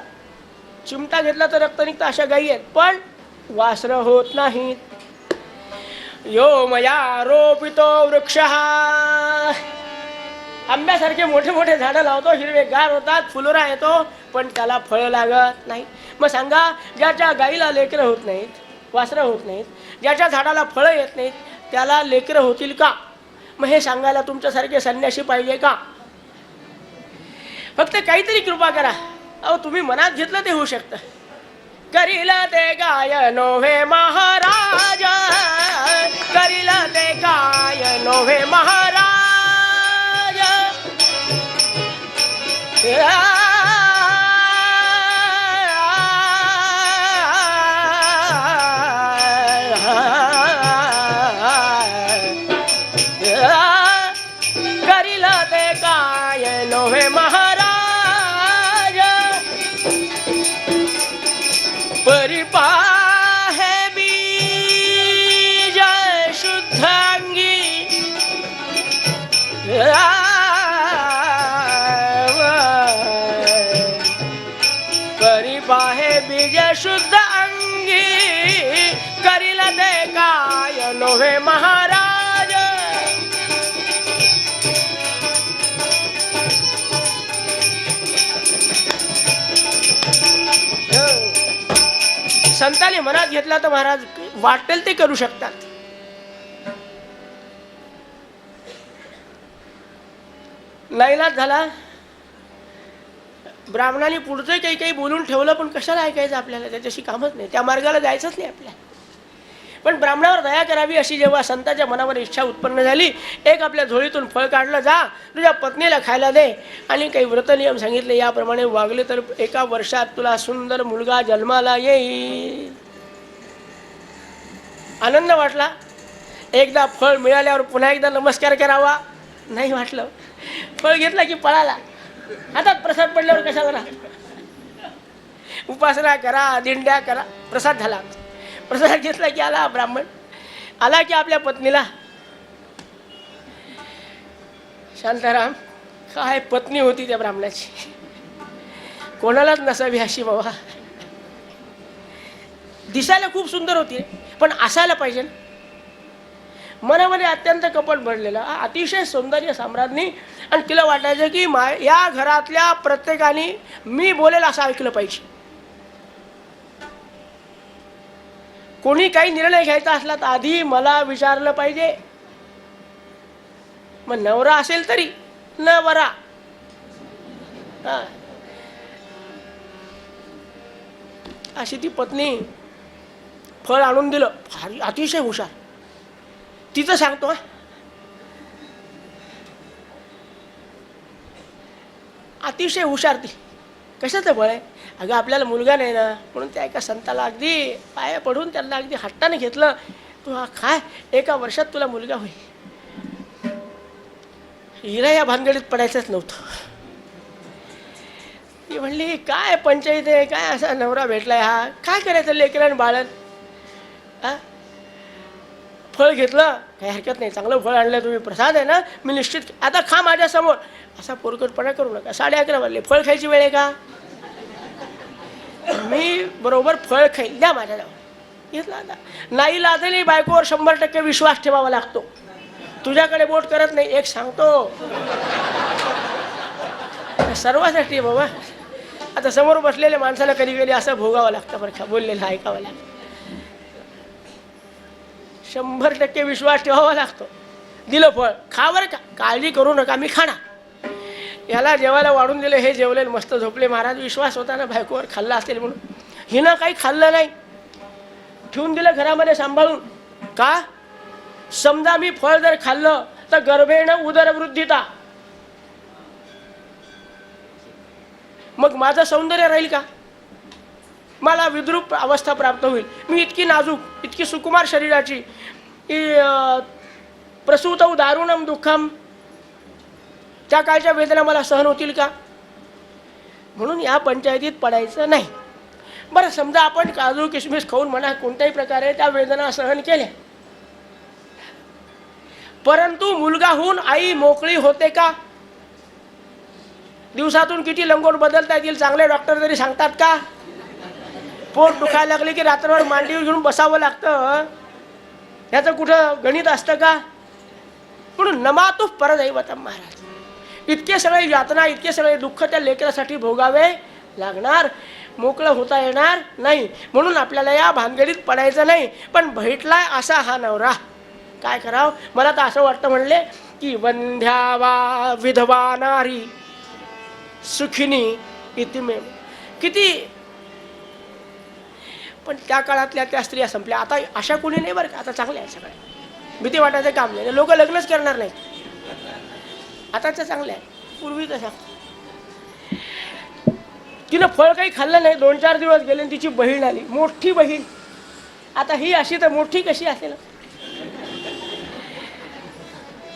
चिमटा घेतला तर रक्त निघतं अशा गायी आहेत, पण वासर होत नाहीत. यो मया रोपितो वृक्ष, आंब्यासारखे मोठे मोठे झाडं लावतो, हिरवेगार होतात, फुलोरा येतो, पण त्याला फळ लागत नाही. मग सांगा, ज्याच्या गाईला लेकरं होत नाहीत, वासरं होत नाहीत, ज्याच्या झाडाला फळं येत नाहीत, त्याला लेकरं होतील का? मग हे सांगायला तुमच्यासारखे संन्यासी पाहिजे का? फक्त काहीतरी कृपा करा. अहो तुम्ही मनात घेतलं ते होऊ शकतं. करील ते काय नोव्हे महाराज, करील ते काय नोव्हे महाराज, करील ते काय नोव्हे महाराज, परिपाहे बीज शुद्धांगी, परिपाहे बीज शुद्ध अंगी, करील ते काय नोव्हे महाराज. संतांनी मनात घेतला तर महाराज वाटेल ते करू शकतात. नाईलाज झाला, ब्राह्मणाने पुढचं काही काही बोलून ठेवलं, पण कशाला ऐकायचं आपल्याला, त्याच्याशी कामच नाही, त्या मार्गाला जायचंच नाही आपल्याला. पण ब्राह्मणावर दया करावी अशी जेव्हा संतांच्या मनावर इच्छा उत्पन्न झाली, एक आपल्या झोळीतून फळ काढलं, जा तुझ्या पत्नीला खायला दे, आणि काही व्रतनियम सांगितले, याप्रमाणे वागले तर 1 वर्षात तुला सुंदर मुलगा जन्माला येईल. आनंद वाटला. एकदा फळ मिळाल्यावर पुन्हा एकदा नमस्कार करावा नाही वाटलं. फळ घेतला की पळाला, हातात प्रसाद पडल्यावर कशाला राहा, उपासना करा, दिंड्या करा, प्रसाद झाला. प्रसाद घेतला की आला ब्राह्मण, आला की आपल्या पत्नीला, शांताराम काय पत्नी होती त्या ब्राह्मणाची, कोणालाच नसावी अशी बाबा, दिसायला खूप सुंदर होती पण असायला पाहिजे. मनामध्ये अत्यंत कपट भरलेला, अतिशय सौंदर्य सम्राज्ञी, आणि तिला वाटायचं की या घरातल्या प्रत्येकाने मी बोलेल असं ऐकलं पाहिजे. कोणी काही निर्णय घ्यायचा असला तर आधी मला विचारलं पाहिजे. मग नवरा असेल तरी न बरा, अशी ती पत्नी. फळ आणून दिलं, भारी, अतिशय हुशार. तिचं सांगतो, अतिशय हुशार ती. कशाचं फळ आहे? अगं आपल्याला मुलगा नाही ना, म्हणून त्या एका संताला अगदी पाया पडून त्यांना अगदी हट्टाने घेतलं, तू हा काय 1 वर्षात तुला मुलगा होईल. हिला या भानगडीत पडायचंच नव्हतं. ती म्हणली काय पंचायत आहे, काय असा नवरा भेटलाय, हा काय करायचं लेकरं बाळण. फळ घेतलं, काही हरकत नाही, चांगलं फळ आणलं तुम्ही, प्रसाद आहे ना, मी निश्चित, आता खा माझ्यासमोर. असा पोरकटपणा करू नका. 11:30 वाजले, फळ खायची वेळ आहे का? मी बरोबर फळ खाईल, द्या माझ्याजवळ. घेतला. आता नाही लाजली बायकोवर 100% विश्वास ठेवावा लागतो. तुझ्याकडे बोट करत नाही, एक सांगतो सर्वांसाठी बाबा. आता समोर बसलेल्या माणसाला कधी कधी असं भोगावं लागतं बरं का, बोललेलं ऐकावं लागतं. 100% विश्वास ठेवावा लागतो. दिलं फळ, खा बरं का, काळजी करू नका, मी खाणार. याला जेवायला वाढून दिलं, हे जेवले, मस्त झोपले. महाराज विश्वास होता ना बायकोवर, खाल्ला असेल म्हणून. हिनं काही खाल्लं नाही, ठेवून दिलं घरामध्ये सांभाळून. का? समजा मी फळ जर खाल्लं तर गर्भेण उदरवृद्धिता. मग माझं सौंदर्य राहील का? मला विद्रूप अवस्था प्राप्त होईल. मी इतकी नाजूक, इतकी सुकुमार शरीराची, प्रसूतौ दारुणम दुःखम, त्या काळच्या वेदना मला सहन होतील का? म्हणून या पंचायतीत पडायचं नाही. बरं, समजा आपण काजू किशमिश खाऊन म्हणा कोणत्याही प्रकारे त्या वेदना सहन केल्या, परंतु मुलगा होऊन आई मोकळी होते का? दिवसातून किती लंगोट बदलता येतील चांगले डॉक्टर तरी सांगतात का? पोट दुखायला लागले की रात्रभर मांडीवर घेऊन बसावं लागतं, याचं कुठं गणित असतं का? म्हणून नमातु परदैवतम महाराज. इतके सगळे यातना, इतके सगळे दुःख त्या लेकरासाठी भोगावे लागणार, मोकळं होता येणार नाही. म्हणून आपल्याला या भानगडीत पडायचं नाही. पण भेटलाय असा हा नवरा, काय करावं? मला तर असं वाटतं म्हणले की वंध्यावा विधवा नारी सुखिनी इतिमे. किती पण त्या काळातल्या त्या स्त्रिया संपल्या. आता अशा कोणी नाही बरं का, आता चांगल्या आहे सगळ्या, भीती वाटायचं काम नाही. लोक लग्नच करणार नाही, आताच चांगलं आहे. पूर्वी तसा तिनं फळ काही खाल्लं नाही, 2-4 दिवस गेले आणि तिची बहीण आली, मोठी बहीण. आता ही अशी तर मोठी कशी असेल?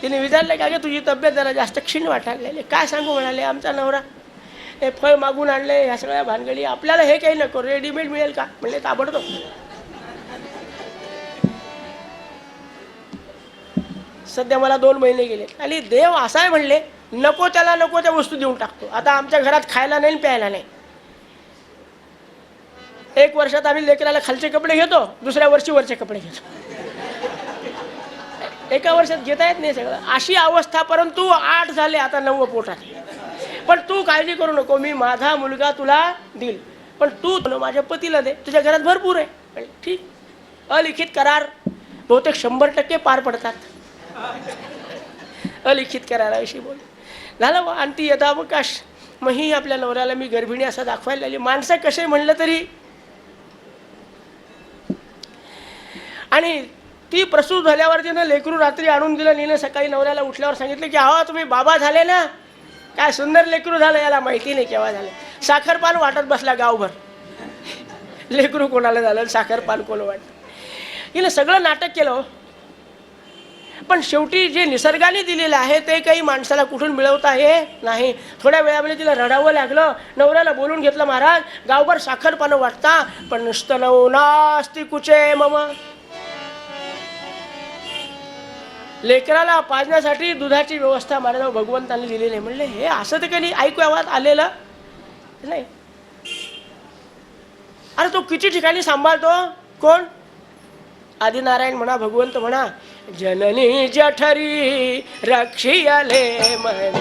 तिने विचारलं का गे तुझी तब्येत जरा जास्त क्षीण वाटायला लागली. काय सांगू म्हणाले, आमचा नवरा हे फळ मागून आणले, ह्या सगळ्या भानगडी, आपल्याला हे काही नको, रेडीमेड मिळेल का? म्हणले ताबडतोब. सध्या मला 2 महिने गेले आणि देव असा आहे म्हणले, नको त्याला नको त्या वस्तू देऊन टाकतो. आता आमच्या घरात खायला नाही प्यायला नाही. 1 वर्षात आम्ही लेकराला खालचे कपडे घेतो, दुसऱ्या वर्षी वरचे कपडे घेतो. एका वर्षात घेता येत नाही सगळं, अशी अवस्था. परंतु 8 झाले, आता 9 पोटात. पण तू काळजी करू नको, मी माझा मुलगा तुला देईल, पण तू माझ्या पतीला दे, तुझ्या घरात भरपूर आहे. ठीक. अलिखित करार बहुतेक 100% पार पडतात. अलिखित कराराविषयी बोल झालं. आणि ती यथावकाश मग ही आपल्या नवऱ्याला मी गर्भिणी असं दाखवायला लागली. माणसं कसे म्हणलं तरी. आणि ती प्रसूत झाल्यावर तिनं लेकरू रात्री आणून दिलं. नीनं सकाळी नवऱ्याला उठल्यावर सांगितलं की अहो तुम्ही बाबा झाले ना, काय सुंदर लेकरू झालं, याला माहिती नाही केव्हा झालं. साखरपान वाटत बसला गावभर, लेकरू कोणाला झालं, साखरपान कोण वाटत. हिनं सगळं नाटक केलं. पण शेवटी जे निसर्गाने दिलेलं आहे ते काही माणसाला कुठून मिळवता हे नाही. थोड्या वेळामध्ये तिला रडावं लागलं. नवऱ्याला बोलून घेतलं, महाराज गावभर साखरपानं वाटता, पण नुसतं नव नास्ती कुचे मम. लेकराला पाजण्यासाठी दुधाची व्यवस्था माझ्या भगवंतांनी दिलेली आहे. म्हणले हे असं तर कधी ऐकवात आलेलं नाही. अरे तो किती ठिकाणी सांभाळतो कोण? आदिनारायण म्हणा, भगवंत म्हणा. जननी जठरी रक्षियले मन,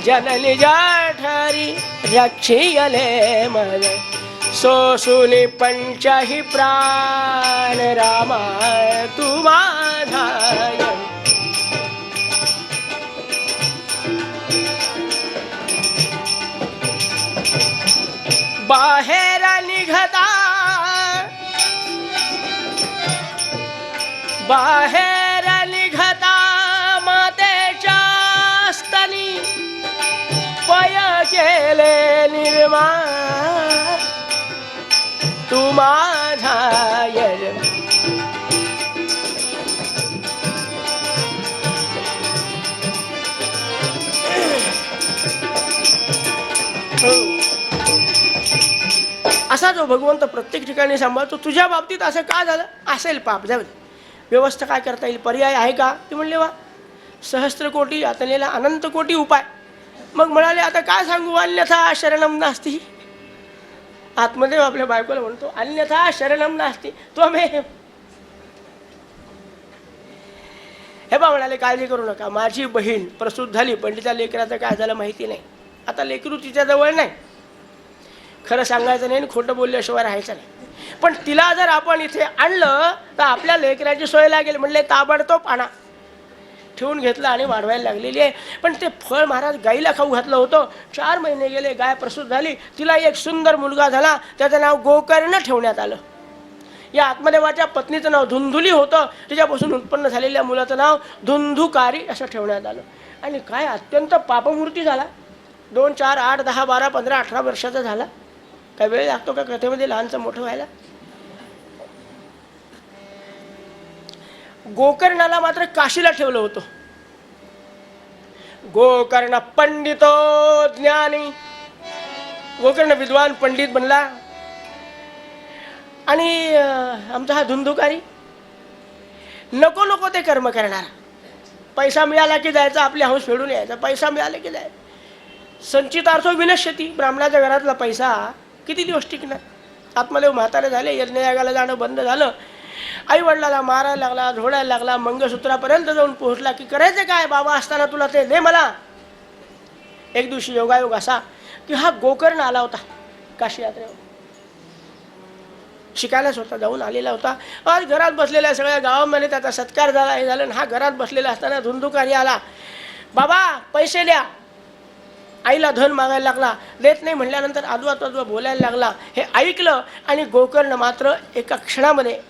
जननी जठरी रक्षियले मन, सोसुनी पंचही प्राण रामा तू माझा. बाहेर निघता, बाहेर निघता मातेच्या स्तनी पय केले निर्मा तू माझा यजमान. असा जो भगवंत प्रत्येक ठिकाणी सांभाळतो. तुझ्या बाबतीत असं का झालं असेल? पाप जाऊ, व्यवस्था काय करता येईल, पर्याय आहे का? ते म्हणले वा, सहस्त्र कोटी यातनेला अनंत कोटी उपाय. मग म्हणाले आता काय सांगू, अन्यथा शरणम नास्ती. आत्मदेव आपल्या बायकोला म्हणतो अन्यथा शरणम नास्ती त्वमेव. हे बा म्हणाले काळजी करू नका, माझी बहीण प्रसूत झाली, पण तिच्या लेकराचं काय झालं माहिती नाही. आता लेकरू तिच्या जवळ नाही, खरं सांगायचं नाही, खोटं बोलल्याशिवाय राहायचं नाही. पण तिला जर आपण इथे आणलं तर आपल्या लेकराची सोय लागेल. म्हणले ताबडतोब आणा. ठेवून घेतलं आणि वाढवायला लागलेली आहे. पण ते फळ महाराज गाईला खाऊ घातलं होतं. 4 महिने गेले, गाय प्रसूत झाली, तिला एक सुंदर मुलगा झाला, त्याचं नाव गोकर्ण ठेवण्यात आलं. या आत्मदेवाच्या पत्नीचं नाव धुंधुली होतं, तिच्यापासून उत्पन्न झालेल्या मुलाचं नाव धुंधुकारी असं ठेवण्यात आलं. आणि काय अत्यंत पापमूर्ती झाला. 2, 4, 8, 10, 12, 15, 18 वर्षाचा झाला. काय वेळ लागतो का कथेमध्ये लहानचं मोठं व्हायला? गोकर्णाला मात्र काशीला ठेवलं होतं. गोकर्ण पंडितो ज्ञानी, गोकर्ण विद्वान पंडित बनला. आणि आमचा हा धुंधुकारी नको नको ते कर्म करणार. पैसा मिळाला की जायचा, आपली हौस फेडून यायचा. पैसा मिळाला की जायचं. संचितार्थो विनश्यती. ब्राह्मणाच्या घरातला पैसा किती दिवस टिकणार? आत्मदेव म्हातारे झाले, यज्ञयागाला जाणं बंद झालं. आई वडिलाला मारायला लागला, झोडायला लागला, मंगळसूत्रापर्यंत जाऊन पोहोचला की करायचं काय बाबा असताना तुला ते दे मला. एक दिवशी योगायोग असा की हा गोकर्ण आला होता काशी यात्रेवर. शिकायलाच होता, जाऊन आलेला होता. आज घरात बसलेल्या सगळ्या गावामध्ये त्याचा सत्कार झाला, हे झालं. हा घरात बसलेला असताना धुंधुकारी आला. बाबा पैसे द्या. आईला धन मागायला लागला. देत नाही म्हटल्यानंतर आजूबाजूला बोलायला लागला. हे ऐकलं आणि गोकर्ण मात्र एका क्षणामध्ये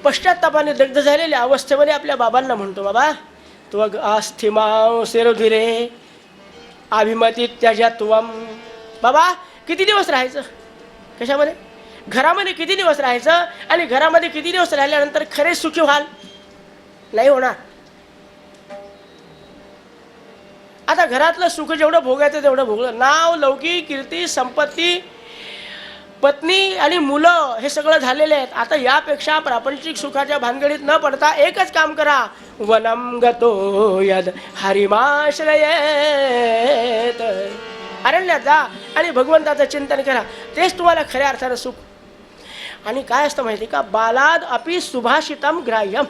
पश्चात्तापाने दग्ध झालेल्या अवस्थेमध्ये आपल्या बाबांना म्हणतो, बाबा त्व आस्थिमाव शिरोधिरे अभिमती त्यजत्वम. बाबा किती दिवस राहायचं? कशामध्ये? घरामध्ये किती दिवस राहायचं? आणि घरामध्ये किती दिवस राहिल्यानंतर खरे सुखी व्हाल? नाही होणार. आता घरातलं सुख जेवढं भोगायचं तेवढं भोगलं. नाव, लौकिक, कीर्ती, संपत्ती, पत्नी आणि मुलं हे सगळं झालेले आहेत. आता यापेक्षा प्रापंचिक सुखाच्या भानगडीत न पडता एकच काम करा. वनम गतो यद हरिमाश्रयेत. अरण्यात जा आणि भगवंताचं चिंतन करा. तेच तुम्हाला खऱ्या अर्थानं सुख. आणि काय असतं माहिती का? बालाद अपि सुभाषितम ग्राह्यम.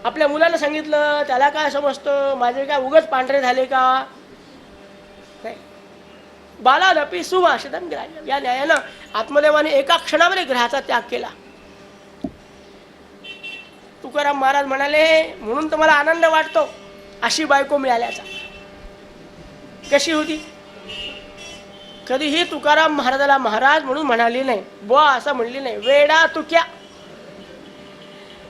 आपल्या मुलाला सांगितलं, त्याला काय समजतं? माझे काय उगाच पांढरे झाले का? नाही. बालादपि सुभाषितम ग्राह्यम. या न्यायानं आत्मदेवाने एका क्षणामध्ये ग्रहाचा त्याग केला. तुकाराम महाराज म्हणाले, म्हणून तुम्हाला आनंद वाटतो अशी बायको मिळाल्याचा. कशी होती? कधीही तुकाराम महाराजाला महाराज म्हणून म्हणाली नाही, बुवा असं म्हणली नाही. वेडा तुक्या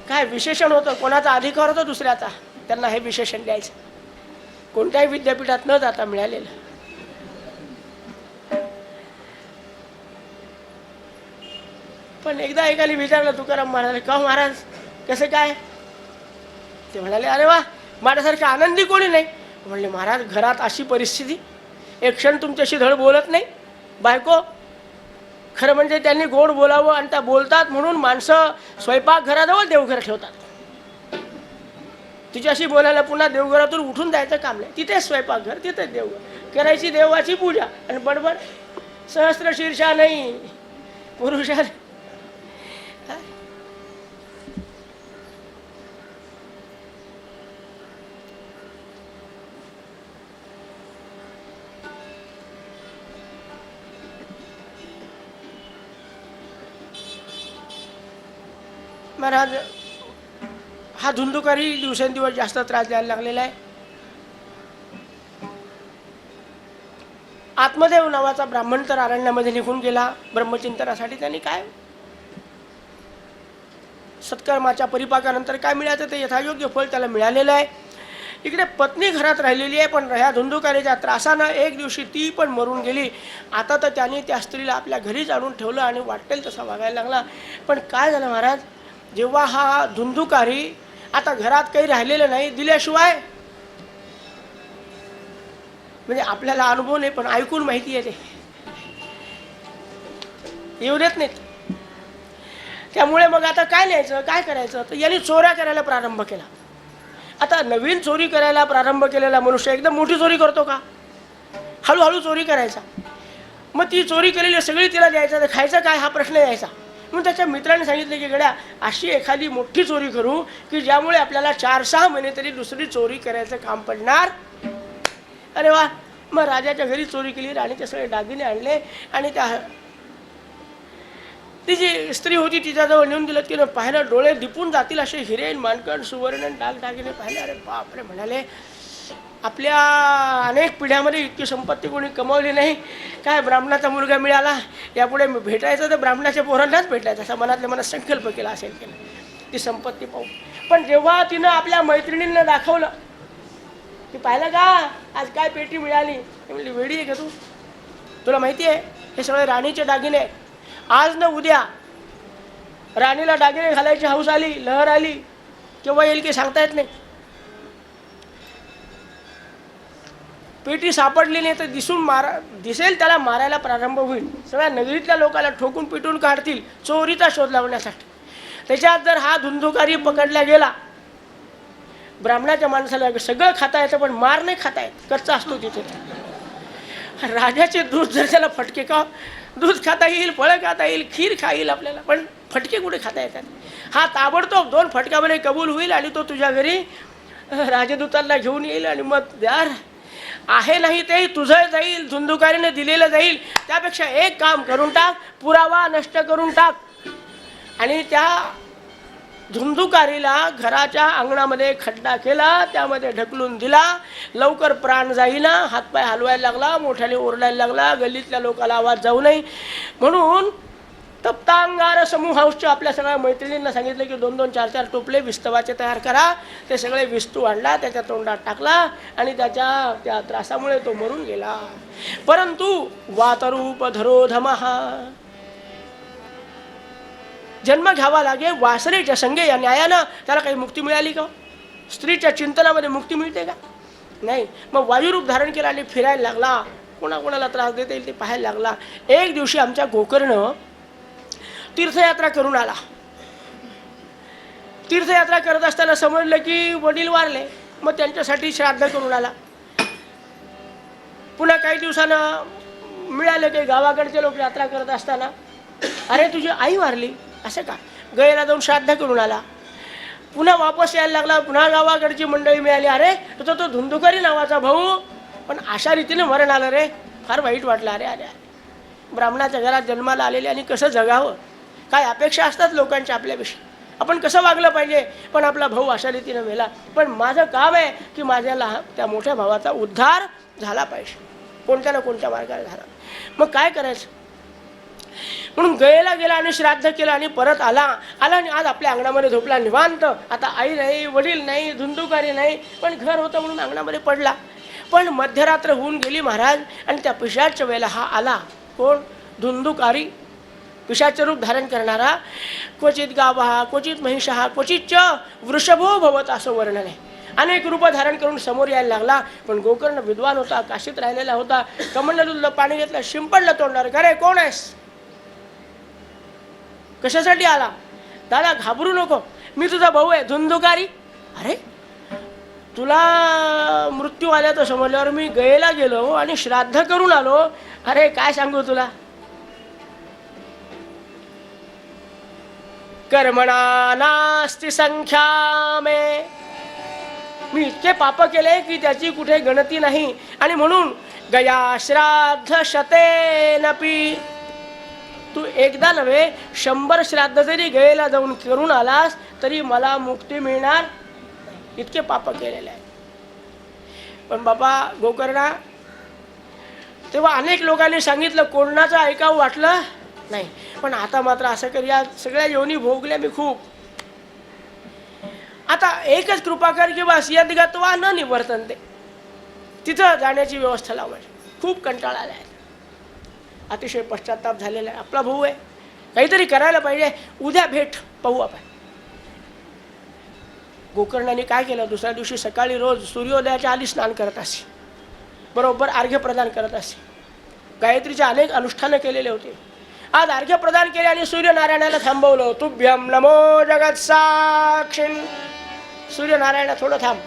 काय विशेषण होतं? कोणाचा अधिकार होता दुसऱ्याचा, त्यांना हे विशेषण द्यायचं. कोणत्याही विद्यापीठात न जाता मिळालेलं. पण एकदा एकाने विचारलं तुकाराम महाराज, का महाराज कसं काय? ते म्हणाले, अरे वा, माझ्यासारखं आनंदी कोणी नाही. म्हणले, महाराज घरात अशी परिस्थिती, एक क्षण तुमच्याशी धड बोलत नाही बायको. खरं म्हणजे त्यांनी गोड बोलावं आणि त्या बोलतात म्हणून माणसं स्वयंपाकघराजवळ देवघर ठेवतात. तिच्याशी बोलायला पुन्हा देवघरातून उठून जायचं काम नाही. तिथेच स्वयंपाकघर, तिथेच देवघर. करायची देवाची पूजा आणि बडबड सहस्त्र शीर्षा नाही पुरुषा. महाराज हा धुंधुकारी दिवसेंदिवस जास्त त्रास द्यायला लागलेला आहे. आत्मदेव नावाचा ब्राह्मण तर अरण्यामध्ये निघून गेला ब्रह्मचिंतनासाठी. त्यांनी काय सत्कर्माच्या परिपाकानंतर काय मिळायचं ते यथायोग्य फळ त्याला मिळालेलं आहे. इकडे पत्नी घरात राहिलेली आहे, पण ह्या धुंधुकारीच्या त्रासानं एक दिवशी ती पण मरून गेली. आता तर त्याने त्या स्त्रीला आपल्या घरीच आणून ठेवलं आणि वाटेल तसा वागायला लागला. पण काय झालं महाराज, जेव्हा हा धुंधुकारी आता घरात काही राहिलेलं नाही, दिल्याशिवाय म्हणजे आपल्याला अनुभव नाही पण ऐकून माहिती आहे ते येऊ देत नाहीत. त्यामुळे मग आता काय न्यायचं, काय करायचं? तर यांनी चोऱ्या करायला प्रारंभ केला. आता नवीन चोरी करायला प्रारंभ केलेला मनुष्य एकदम मोठी चोरी करतो का? हळूहळू चोरी करायचा. मग ती चोरी केलेली सगळी तिला द्यायचं, तर खायचं काय हा प्रश्न यायचा. मग त्याच्या मित्राने सांगितलं की गड्या अशी एखादी मोठी चोरी करू की ज्यामुळे आपल्याला 4-6 महिने तरी दुसरी चोरी करायचं काम पडणार. अरे वा. मग राजाच्या घरी चोरी केली, राणीचे सगळे दागिने आणले आणि त्या ती जी स्त्री होती तिच्याजवळ नेऊन दिलं. तिनं पाहिलं, डोळे दिपून जातील असे हिरे, मानकण, सुवर्ण, दागिने पाहिले. अरे बापरे म्हणाले, आपल्या अनेक पिढ्यामध्ये इतकी संपत्ती कोणी कमावली नाही. काय ब्राह्मणाचा मुलगा मिळाला, यापुढे भेटायचं तर ब्राह्मणाच्या पोरांनाच भेटायचं असा मनातल्या मनात संकल्प केला असेल केला ती संपत्ती पाहू. पण जेव्हा तिनं आपल्या मैत्रिणींना दाखवलं की पाहिलं का आज काय पेटी मिळाली, म्हणली वेडी आहे का तू, तुला माहिती आहे हे सगळे राणीचे दागिने आहेत. आज न उद्या राणीला दागिने घालायची हौस आली, लहर आली, केव्हा येईल की सांगता येत नाही. पेटी सापडली नाही तर दिसेल त्याला मारायला प्रारंभ होईल. सगळ्या नगरीतल्या लोकांना ठोकून पिटून काढतील चोरीचा शोध लावण्यासाठी. त्याच्यात जर हा धुंदुकारी पकडला गेला, ब्राह्मणाच्या माणसाला सगळं खाता येतं पण मार नाही खाता येत, कच्चा असतो तिथे. राजाचे दूध जर त्याला फटके का दूध खाता येईल, फळं खाता येईल, खीर खाईल आपल्याला, पण फटके कुठे खाता येतात. हा ताबडतोब 2 फटक्यामध्ये कबूल होईल आणि तो तुझ्या घरी राजदूतांना घेऊन येईल आणि मग द्यार आहे नाही ते तुझं जाईल, धुंदुकारीने दिलेलं जाईल. त्यापेक्षा एक काम करून टाक, पुरावा नष्ट करून टाक आणि त्या धुंदुकारीला घराच्या अंगणामध्ये खड्डा केला, त्यामध्ये ढकलून दिला. लवकर प्राण जाईना, हातपाय हलवायला लागला, मोठ्याने ओरडायला लागला, गल्लीतल्या लोकांना आवाज जाऊ नये म्हणून तप्तांगार समूह हाऊसच्या आपल्या सगळ्या मैत्रिणींना सांगितलं की 2-2, 4-4 टोपले विस्तवाचे तयार करा. ते सगळे विस्तू आणला, त्याच्या तोंडात टाकला आणि त्या त्रासामुळे तो मरून गेला. परंतु वातरूप धरोधमहा, जन्म घ्यावा लागे वासरेच्या संगे या न्यायानं त्याला काही मुक्ती मिळाली का? स्त्रीच्या चिंतनामध्ये मुक्ती मिळते का? नाही. मग वायुरूप धारण केला आणि फिरायला लागला, कोणाकोणाला त्रास देता येईल ते पाहायला लागला. एक दिवशी आमच्या गोकर्ण तीर्थयात्रा करून आला. तीर्थयात्रा करत असताना समजलं की वडील वारले, मग त्यांच्यासाठी श्राद्ध करून आला. पुन्हा काही दिवसानं मिळालं की गावाकडचे लोक यात्रा करत असताना, अरे तुझी आई वारली, असं का? गयला जाऊन श्राद्ध करून आला. पुन्हा वापस यायला लागला, पुन्हा गावाकडची मंडळी मिळाली, अरे तुझा तो धुंदुकारी नावाचा भाऊ पण अशा रीतीने मरण आलं रे, फार वाईट वाटलं. अरे अरे ब्राह्मणाच्या घरात जन्माला आलेले आणि कसं जगावं, काय अपेक्षा असतात लोकांच्या आपल्याविषयी, आपण कसं वागलं पाहिजे. पण आपला भाऊ अशा रीतीनं मेला, पण माझं काम आहे की माझ्या त्या मोठ्या भावाचा उद्धार झाला पाहिजे, कोणत्या ना कोणत्या मार्गाने झाला. मग काय करायचं म्हणून गयेला गेला आणि श्राद्ध केलं आणि परत आला आणि आज आपल्या अंगणामध्ये झोपला निवांत. आता आई नाही, वडील नाही, धुंदुकारी नाही, पण घर होतं म्हणून अंगणामध्ये पडला. पण मध्यरात्र होऊन गेली महाराज आणि त्या पिशाच्या वेळेला हा आला. कोण? धुंदुकारी, पिशाचं रूप धारण करणारा. क्वचित गावहा, क्वचित महिषहा, क्वचित वृषभो भवत असं वर्णन आहे. अनेक रूपं धारण करून समोर यायला लागला. पण गोकर्ण विद्वान होता, काशीत राहिलेला होता. कमंडलूला पाणी घेतलं, शिंपडलं तोंडावर, अरे कोण आहेस, कशासाठी आला? दादा घाबरू नको, मी तुझा भाऊ आहे धुंदुकारी. अरे तुला मृत्यू आल्याचं समजल्यावर मी गयेला गेलो आणि श्राद्ध करून आलो. अरे काय सांगू तुला, कर्मणा नास्ति संख्या मे, मी इतके पाप केले की त्याची कुठे गणती नाही. आणि म्हणून गया श्राद्ध शतेनपि, तू एकदा नव्हे 100 श्राद्ध जरी गयेला जाऊन करून आलास तरी मला मुक्ती मिळणार, इतके पाप केलेले आहे. पण बाबा गोकर्णा, तेव्हा अनेक लोकांनी सांगितलं, कोणाचं ऐकावं वाटलं नाही. पण आता मात्र असं कर, या सगळ्या योनी भोगल्या मी खूप, आता एकच कृपा कर की बस यद्गत्वा न निवर्तन्ते, तिथं जाण्याची व्यवस्था लाव. खूप कंटाळा आला आहे, अतिशय पश्चाताप झालेला आहे. आपला भाऊ आहे, काहीतरी करायला पाहिजे, उद्या भेट पाहू आपण. गोकर्णाने काय केलं, दुसऱ्या दिवशी सकाळी रोज सूर्योदयाच्या आधी स्नान करत असे, बरोबर अर्घ्य प्रदान करत असे. गायत्रीचे अनेक अनुष्ठानं केलेले होते. आज अर्घ्य प्रदान केले आणि सूर्यनारायणाला थांबवलं. तुभ्यम नमो जगत साक्षीं, सूर्यनारायणा थोडं थांब,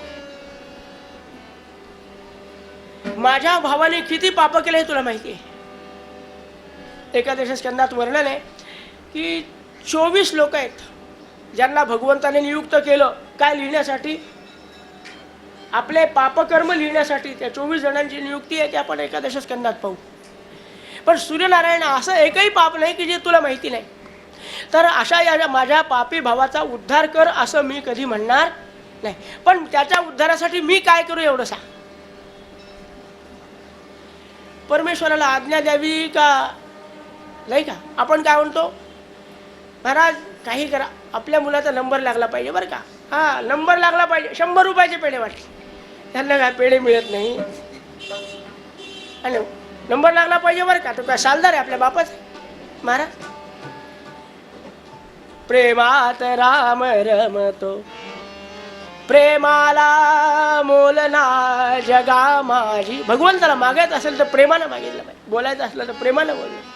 माझ्या भावाने किती पाप केले हे तुला माहिती आहे. एकादश स्कंदात वर्णन आहे की 24 लोक आहेत ज्यांना भगवंताने नियुक्त केलं, काय लिहिण्यासाठी, आपले पापकर्म लिहिण्यासाठी. त्या 24 जणांची नियुक्ती आहे, ते आपण एकादश स्कंदात पाहू. पण सूर्यनारायण असं एकही पाप नाही की जे तुला माहिती नाही. तर अशा या माझ्या पापी भावाचा उद्धार कर असं मी कधी म्हणणार नाही. पण त्याच्या उद्धारासाठी मी काय करू एवढं सांग. परमेश्वराला आज्ञा द्यावी का नाही का? आपण काय म्हणतो, महाराज काही करा, आपल्या मुलाचा नंबर लागला पाहिजे बरं का. हा, नंबर लागला पाहिजे. 100 रुपयाचे पेढे वाटले, त्यांना काय पेढे मिळत नाही. आणि नंबर लागला पाहिजे बरं का. तो काय सालदार आहे आपल्या बापाचा महाराज. प्रेमात राम रमतो, प्रेमाला मोलना जगा माझी. भगवंताला मागायचं असेल तर प्रेमानं मागितलं पाहिजे, बोलायचं असलं तर प्रेमानं बोललं.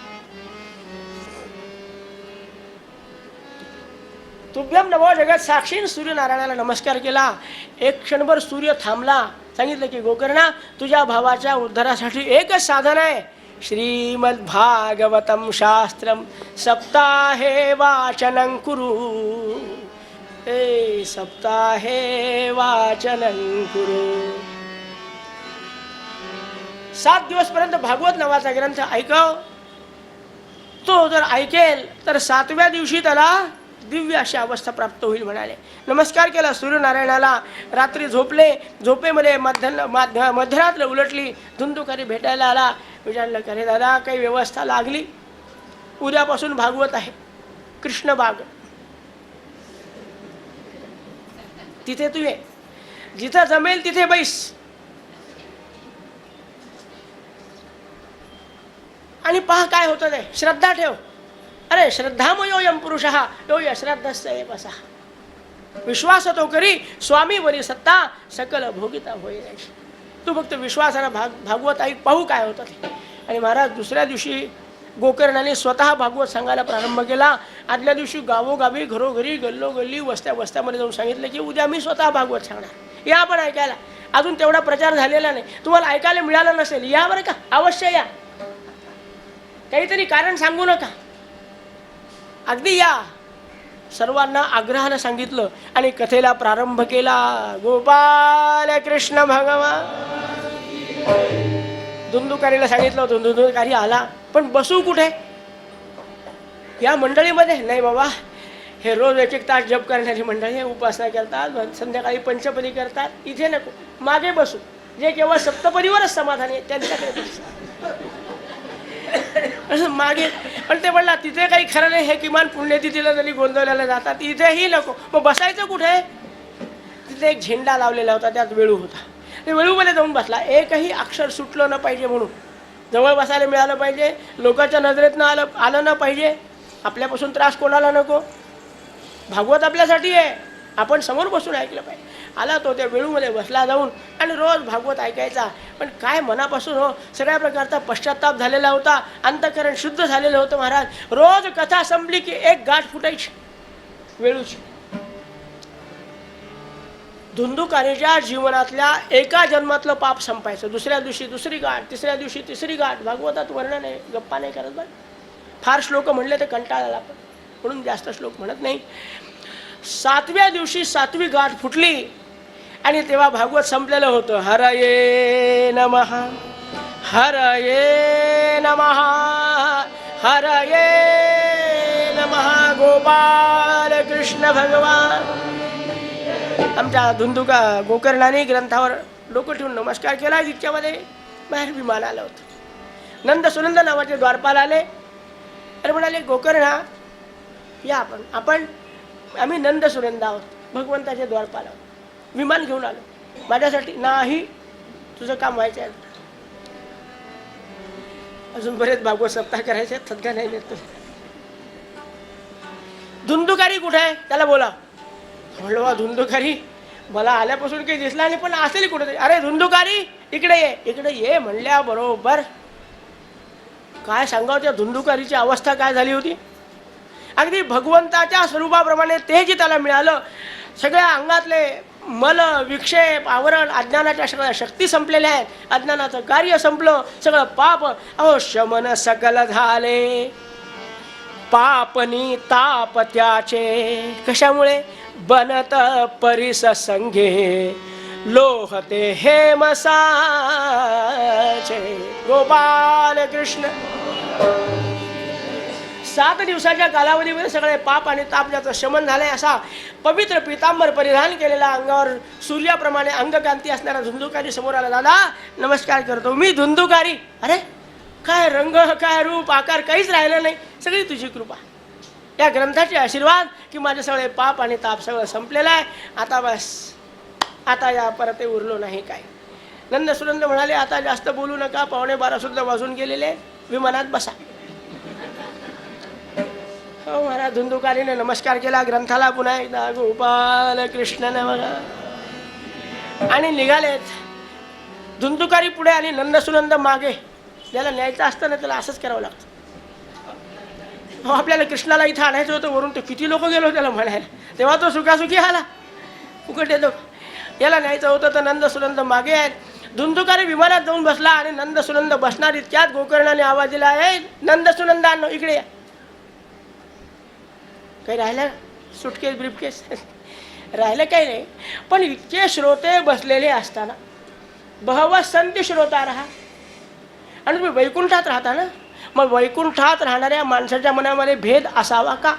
तुभ्यम नभो जगत साक्षीन सूर्यनारायणाला नमस्कार केला. एक क्षणभर सूर्य थांबला. सांगितलं की गोकर्णा, तुझ्या भावाच्या उद्धारासाठी एकच साधन आहे, श्रीमद्भागवतम शास्त्रम सप्ताहे वाचनं कुरु. सप्ताहे वाचनं कुरु. 7 दिवसपर्यंत भागवत नावाचा ग्रंथ ऐकव. तो जर ऐकेल तर 7व्या दिवशी त्याला दिव्य अशी अवस्था प्राप्त होईल म्हणाले. नमस्कार केला सूर्यनारायणाला. रात्री झोपले. झोपेमध्ये मध्यरात्र उलटली. धुंदुकारी भेटायला आला. विचारलं, अरे दादा काही व्यवस्था लागली? उद्यापासून भागवत आहे, कृष्ण बाग, तिथे तू ये, जिथं जमेल तिथे बैस आणि पहा काय होतं ते. श्रद्धा ठेव. अरे श्रद्धामयोयम पुरुषः यो अश्रद्धस्य एव सः. विश्वास तो करी स्वामी वरी सत्ता सकल भोगिता होई. तू फक्त विश्वासानं भागवत ऐक, पाहू काय होतं ते. आणि महाराज दुसऱ्या दिवशी गोकर्णाने स्वतः भागवत सांगायला प्रारंभ केला. आदल्या दिवशी गावोगावी, घरोघरी, गल्लोगल्ली, वस्त्यामध्ये जाऊन सांगितलं की उद्या मी स्वतः भागवत सांगणार, या आपण ऐकायला. अजून तेवढा प्रचार झालेला नाही, तुम्हाला ऐकायला मिळालं नसेल, या बरं का, अवश्य या. काहीतरी कारण सांगू नका, अगदी या. सर्वांना आग्रहानं सांगितलं आणि कथेला प्रारंभ केला. गोपाल कृष्ण भगवान. धुंदुकारीला सांगितलं होतं, धुंदुकारी आला, पण बसू कुठे या मंडळीमध्ये? नाही बाबा, हे रोज 1-1 तास जप करणारी मंडळी आहे, उपासना करतात, संध्याकाळी पंचपदी करतात, इथे नको, मागे बसू. जे केवळ सप्तपदीवरच समाधान आहे त्यांच्याकडे असं मागे. पण ते म्हणला तिथे काही खरं नाही, हे किमान पुण्यतिथीला तरी गोंधळायला जातात, इथेही नको. मग बसायचं कुठे? तिथे एक झेंडा लावलेला होता, त्यात वेळू होता. ते वेळूमध्ये जाऊन बसला. एकही अक्षर सुटलं न पाहिजे म्हणून, जवळ बसायला मिळालं पाहिजे, लोकांच्या नजरेतनं आलं न पाहिजे, आपल्यापासून त्रास कोणाला नको. भागवत आपल्यासाठी आहे, आपण समोर बसून ऐकलं पाहिजे. आला तो त्या वेळूमध्ये बसला जाऊन आणि रोज भागवत ऐकायचा. पण काय मनापासून हो, सगळ्या प्रकारचा पश्चाताप झालेला होता, अंतःकरण शुद्ध झालेलं होतं महाराज. रोज कथा संपली की एक गाठ फुटायची वेळूची. धुंदुकारीच्या जीवनातल्या एका जन्मातलं पाप संपायचं. दुसऱ्या दिवशी दुसरी गाठ, तिसऱ्या दिवशी तिसरी गाठ. भागवतात वर्णन आहे, गप्पा नाही करत. बरं, फार श्लोक म्हणले तर कंटाळाला, पण म्हणून जास्त श्लोक म्हणत नाही. 7व्या दिवशी 7वी गाठ फुटली आणि तेव्हा भागवत संपलेलं होतं. हरये नमः, हरये नमः, हरये नमः, गोपाल कृष्ण भगवान. आमच्या गोकर्णाने ग्रंथावर डोकं ठेवून नमस्कार केला. तिच्यामध्ये बाहेर विमान आलं होतं. नंद सुनंद नावाचे द्वारपाल आले. अरे म्हणाले, गोकर्णा या, आम्ही नंद सुनंद आहोत, भगवंताचे द्वारपाल आहोत, विमान घेऊन आलो माझ्यासाठी. नाही, तुझं काम व्हायचं आहे, अजून बरेच भागवत सप्ताह करायचे, सध्या नाही देत. धुंदुकारी कुठे आहे, त्याला बोला. म्हणलो, वा धुंदुकारी, मला आल्यापासून काही दिसला नाही, पण असेल कुठे. अरे धुंदुकारी, इकडे ये, इकडे ये म्हणल्या बरोबर. काय सांगावं त्या धुंदुकारीची अवस्था काय झाली होती. अगदी भगवंताच्या स्वरूपाप्रमाणे तेज त्याला मिळालं. सगळ्या अंगातले मल, विक्षेप, आवरण, अज्ञानाच्या सगळ्या शक्ती संपलेल्या आहेत. अज्ञानाचं कार्य संपलं, सगळं पाप शमन सकल झाले. पापनी ताप त्याचे, कशामुळे? बनत परिस संघे लोहते हेमसाचे. 7 दिवसाच्या कालावधीमध्ये सगळे पाप आणि ताप ज्याचं शमन झालंय, असा पवित्र पितांबर परिधान केलेला, अंगावर सूर्याप्रमाणे अंगकांती असणारा धुंदुकारी समोर आला. दादा नमस्कार करतो, मी धुंदुकारी. अरे काय रंग, काय रूप, आकार काहीच राहिलं नाही, सगळी तुझी कृपा. या ग्रंथाचे आशीर्वाद की माझे सगळे पाप आणि ताप सगळं संपलेलं आहे. आता बस, आता या परत उरलो नाही काय. नंद सुनंद म्हणाले, आता जास्त बोलू नका, 11:15 सुद्धा वाजून गेलेले, विमानात बसा. हो महाराज, धुंदुकारीने नमस्कार केला ग्रंथाला पुन्हा एकदा, गोपाल कृष्ण नमः, आणि निघालेत. धुंदुकारी पुढे आणि नंद सुनंद मागे. ज्याला न्यायचं असतं ना त्याला असंच करावं लागतं. हो, आपल्याला कृष्णाला इथं आणायचं होतं, वरून तो किती लोक गेलो त्याला म्हणायला, तेव्हा तो सुखासुखी आला, फुकट येतो. याला न्यायचं होतं तर नंद सुनंद मागे आहेत. धुंदुकारी विमानात जाऊन बसला आणि नंद सुनंद बसणार इतक्यात गोकर्णाने आवाज दिला, आहे नंद सुनंदांनो इकडे या. काही राहिलं सुटकेस ब्रीफकेस राहिलं काही नाही, पण इतके श्रोते बसलेले असताना, बहव संत श्रोता राहा, आणि तुम्ही वैकुंठात राहता ना, मग वैकुंठात राहणाऱ्या माणसाच्या मनामध्ये भेद असावा का?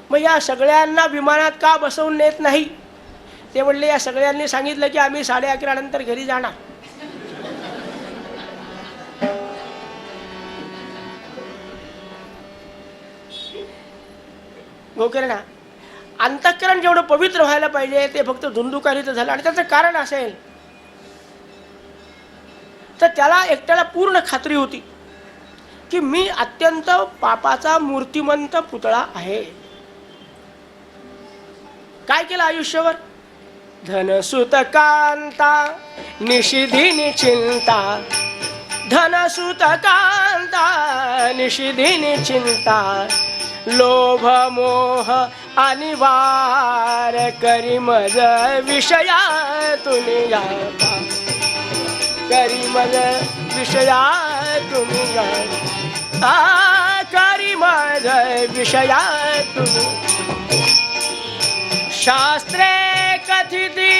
मग या सगळ्यांना विमानात का बसवून नेत नाही? ते म्हणले, या सगळ्यांनी सांगितलं की आम्ही 11:30 नंतर घरी जाणार. गोकर्णा, अंतःकरण जेवढं पवित्र व्हायला पाहिजे ते फक्त धुंदुकारीचं झालं. आणि त्याचं कारण असेल तर त्याला एकट्याला पूर्ण खात्री होती की मी अत्यंत पापाचा मूर्तिमंत पुतळा आहे. काय केलं आयुष्यभर? धनसुत कांता निशिधीनी चिंता, धनसुत कांता निशिधीनी चिंता, लोभ मोह आणि वार करी मज विषयातून याता, करी मज विषयातून याता, करी मज विषयातून. शास्त्रे कथिती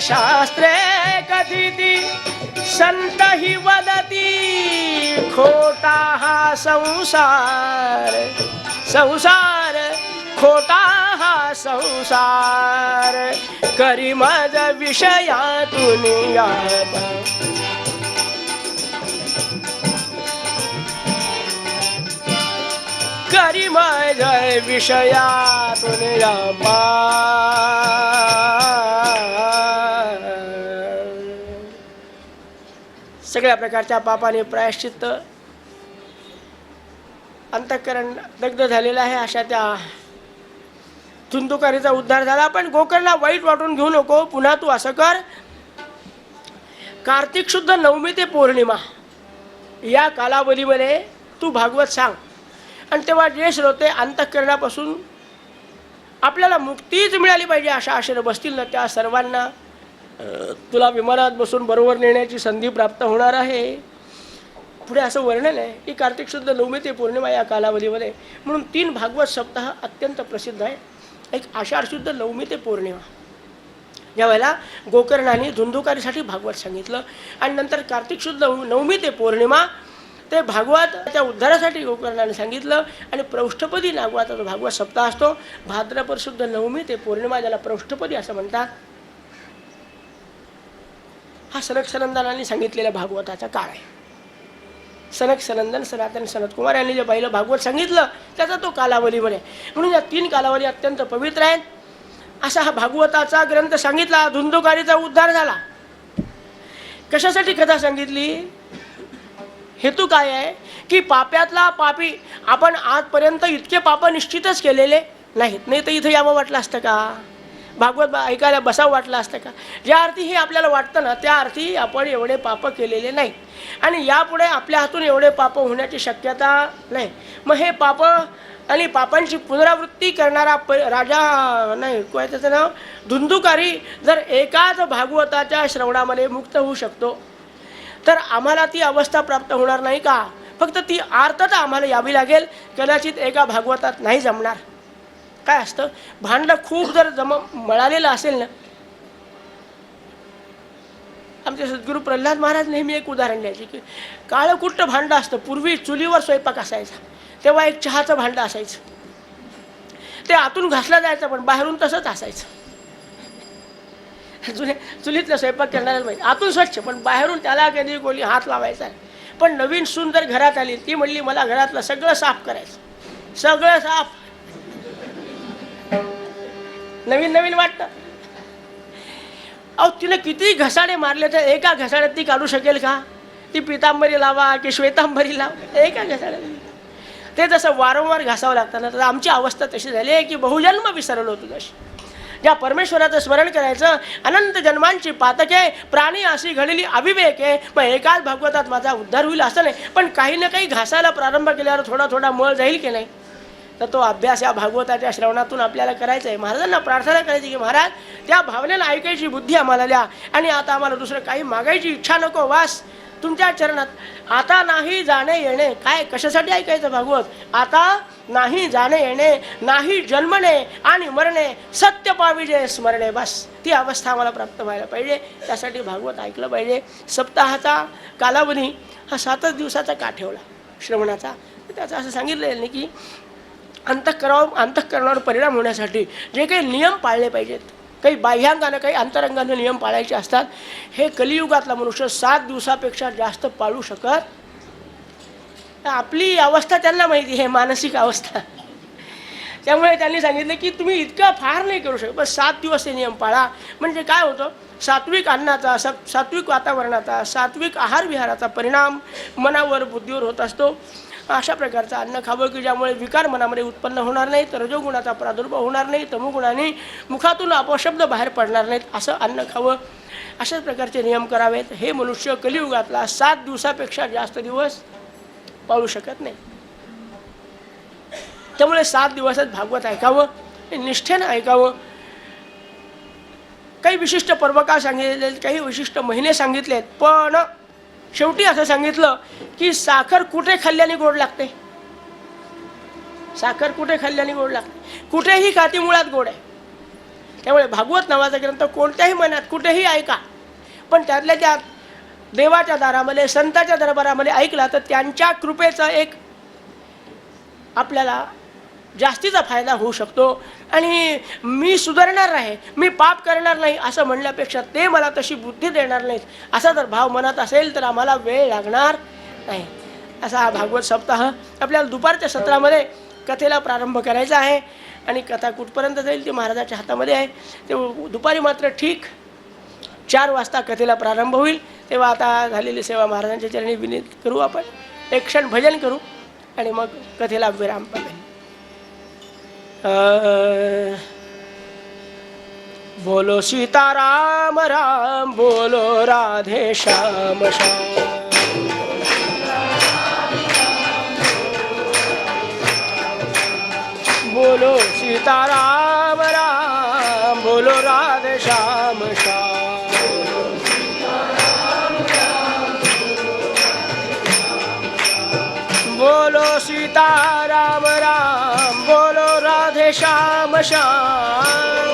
शास्त्रे कथिती संत ही वदती, खोटा हा संसार, संसार खोटा हा संसार, करी मज विषयातून याता, करी मज विषयातून याता. सगळ्या प्रकारच्या पापाने प्रायश्चित्त, अंतःकरण दग्ध झालेलं आहे. अशा त्या धुंदुकारीचा उद्धार झाला. पण गोकर्णला वाईट वाटून घेऊ नको, पुन्हा तू असं कर, कार्तिक शुद्ध नवमी ते पौर्णिमा या कालावधीमध्ये तू भागवत सांग. आणि तेव्हा जे श्रोते अंतःकरणापासून आपल्याला मुक्तीच मिळाली पाहिजे अशा आशेने बसतील ना, त्या सर्वांना तुला विमानात बसून बरोबर नेण्याची संधी प्राप्त होणार आहे. पुढे असं वर्णन आहे की कार्तिक शुद्ध नवमी ते पौर्णिमा या कालावधीमध्ये म्हणून 3 भागवत सप्ताह अत्यंत प्रसिद्ध आहे. एक आषाढ शुद्ध नवमी ते पौर्णिमा, ज्यावेळेला गोकर्णाने धुंदुकारीसाठी भागवत सांगितलं, आणि नंतर कार्तिक शुद्ध नवमी ते पौर्णिमा ते भागवताच्या उद्धारासाठी गोकर्णाने सांगितलं. आणि प्रौष्ठपदी नागवाचा जो भागवत सप्ताह असतो, भाद्रपद शुद्ध नवमी ते पौर्णिमा, ज्याला प्रौष्ठपदी असं म्हणतात, हा सनक सनंदनांनी सांगितलेल्या भागवताचा काळ आहे. सनक सनंदन सनातन सनत कुमार यांनी जे पहिलं भागवत सांगितलं त्याचा तो कालावधीमध्ये. म्हणून या 3 कालावधी अत्यंत पवित्र आहेत. असा हा भागवताचा ग्रंथ सांगितला. धुंदुकारीचा उद्धार झाला. कशासाठी कथा सांगितली? हेतू काय आहे की पाप्यातला पापी, आपण आजपर्यंत इतके पाप निश्चितच केलेले नाहीत, नाही तर इथं यावं वाटलं असतं का? भागवत ऐकायला बसावं वाटलं असतं का? ज्या अर्थी हे आपल्याला वाटतं ना, त्या अर्थी आपण एवढे पाप केलेले नाही, आणि यापुढे आपल्या हातून एवढे पाप होण्याची शक्यता नाही. मग हे पाप आणि पापांची पुनरावृत्ती करणारा राजा नाही, काय त्याचं नाव, धुंदुकारी, जर एकाच भागवताच्या श्रवणामध्ये मुक्त होऊ शकतो, तर आम्हाला ती अवस्था प्राप्त होणार नाही का? फक्त ती आर्तता आम्हाला यावी लागेल. कदाचित एका भागवतात नाही जमणार. काय असतं, भांडं खूप जर मळालेलं असेल ना, आमच्या आमचे सद्गुरू प्रल्हाद महाराज नेहमी एक उदाहरण द्यायचे की काळं कुट्ट भांडं असतं. पूर्वी चुलीवर स्वयंपाक असायचा तेव्हा एक चहाचं भांडं असायचं. ते आतून घासलं जायचं पण बाहेरून तसंच असायचं. चुलीतलं स्वयंपाक करणाऱ्याला माहिती आतून स्वच्छ पण बाहेरून त्याला कधी कोणी हात लावायचा. पण नवीन सून जर घरात आली ती म्हणली मला घरातलं सगळं साफ करायचं, सगळं साफ. नवीन नवीन वाटतं. अहो तिने किती घसाडे मारले तर एका घसाड्यात ती काढू शकेल का? ती पितांबरी लावा की श्वेतांबरी लावा एका घसाड्यात. ते जसं वारंवार घासावं लागतं ना तर आमची अवस्था तशी झाली आहे की बहुजन्म विसरलो होतो. जशी ज्या परमेश्वराचं स्मरण करायचं अनंत जन्मांची पातके प्राणी अशी घडली अविवेके मग एकाच भागवतात माझा उद्धार होईल असं नाही. पण काही ना काही घासायला प्रारंभ केल्यावर थोडा थोडा मळ जाईल की नाही. तर तो अभ्यास या भागवताच्या श्रवणातून आपल्याला करायचा आहे. महाराजांना प्रार्थना करायची की महाराज त्या भावनेला ऐकायची बुद्धी आम्हाला द्या आणि आता आम्हाला दुसरं काही मागायची इच्छा नको. वास तुमच्या चरणात. आता नाही जाणे येणे. काय कशासाठी ऐकायचं भागवत? आता नाही जाणे येणे, नाही जन्मणे आणि मरणे, सत्य पाविजे स्मरणे. बस ती अवस्था आम्हाला प्राप्त व्हायला पाहिजे. त्यासाठी भागवत ऐकलं पाहिजे. सप्ताहाचा कालावधी हा 7च दिवसाचा का ठेवला श्रवणाचा? त्याचं असं सांगितलं नाही की अंतःकरणावर परिणाम होण्यासाठी जे काही नियम पाळले पाहिजेत, काही बाह्यांगानं काही अंतरंगानं नियम पाळायचे असतात. हे कलियुगातला मनुष्य 7 दिवसापेक्षा जास्त पाळू शकत. आपली अवस्था त्यांना माहिती आहे, मानसिक अवस्था. त्यामुळे त्यांनी सांगितलं की तुम्ही इतकं फार नाही करू शकत, पण 7 दिवस हे नियम पाळा. म्हणजे काय होतं? सात्विक अन्नाचा, सात्विक वातावरणाचा, सात्विक आहार विहाराचा परिणाम मनावर बुद्धीवर होत असतो. अशा प्रकारचं अन्न खावं की ज्यामुळे विकार मनामध्ये उत्पन्न होणार नाही, तर रजोगुणाचा प्रादुर्भाव होणार नाही, तमोगुणाने मुखातून अपशब्द बाहेर पडणार नाहीत असं अन्न खावं. अशाच प्रकारचे नियम करावेत. हे मनुष्य कलियुगातला 7 दिवसापेक्षा जास्त दिवस पाळू शकत नाही. त्यामुळे 7 दिवसच भागवत ऐकावं, निष्ठेनं ऐकावं. काही विशिष्ट पर्वकाळ सांगितले, काही विशिष्ट महिने सांगितलेत, पण शेवटी असं सांगितलं की साखर कुठे खाल्ल्याने गोड लागते? साखर कुठे खाल्ल्याने गोड लागते? कुठेही खाती मुळात गोड आहे. त्यामुळे भागवत नावाचा ग्रंथ कोणत्याही मनात कुठेही ऐका, पण त्यातल्या त्यात देवाच्या दारामध्ये संतांच्या दरबारामध्ये ऐकला तर त्यांच्या कृपेचा एक आपल्याला जास्तीचा फायदा होऊ शकतो. आणि मी सुधारणार आहे, मी पाप करणार नाही असं म्हणण्यापेक्षा ते मला तशी बुद्धी देणार नाहीत असा जर भाव मनात असेल तर आम्हाला वेळ लागणार नाही. असा हा भागवत सप्ताह आपल्याला दुपारच्या सत्रामध्ये कथेला प्रारंभ करायचा आहे. आणि कथा कुठपर्यंत जाईल ती महाराजाच्या हातामध्ये आहे. ते दुपारी मात्र ठीक 4 वाजता कथेला प्रारंभ होईल. तेव्हा आता झालेली सेवा महाराजांच्या चरणी विनीत करू. आपण एक क्षण भजन करू आणि मग कथेला विराम पाहिजे. बोलो सीताराम राम, बोलो राधे श्याम श्याम. बोलो सीताराम राम, बोलो राधे श्याम श्याम. बोलो सीताराम राम, बोलो राधे श्याम श्याम.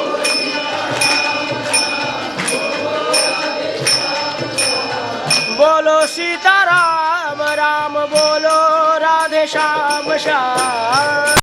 बोलो सीताराम राम, बोलो राधे श्याम श्याम.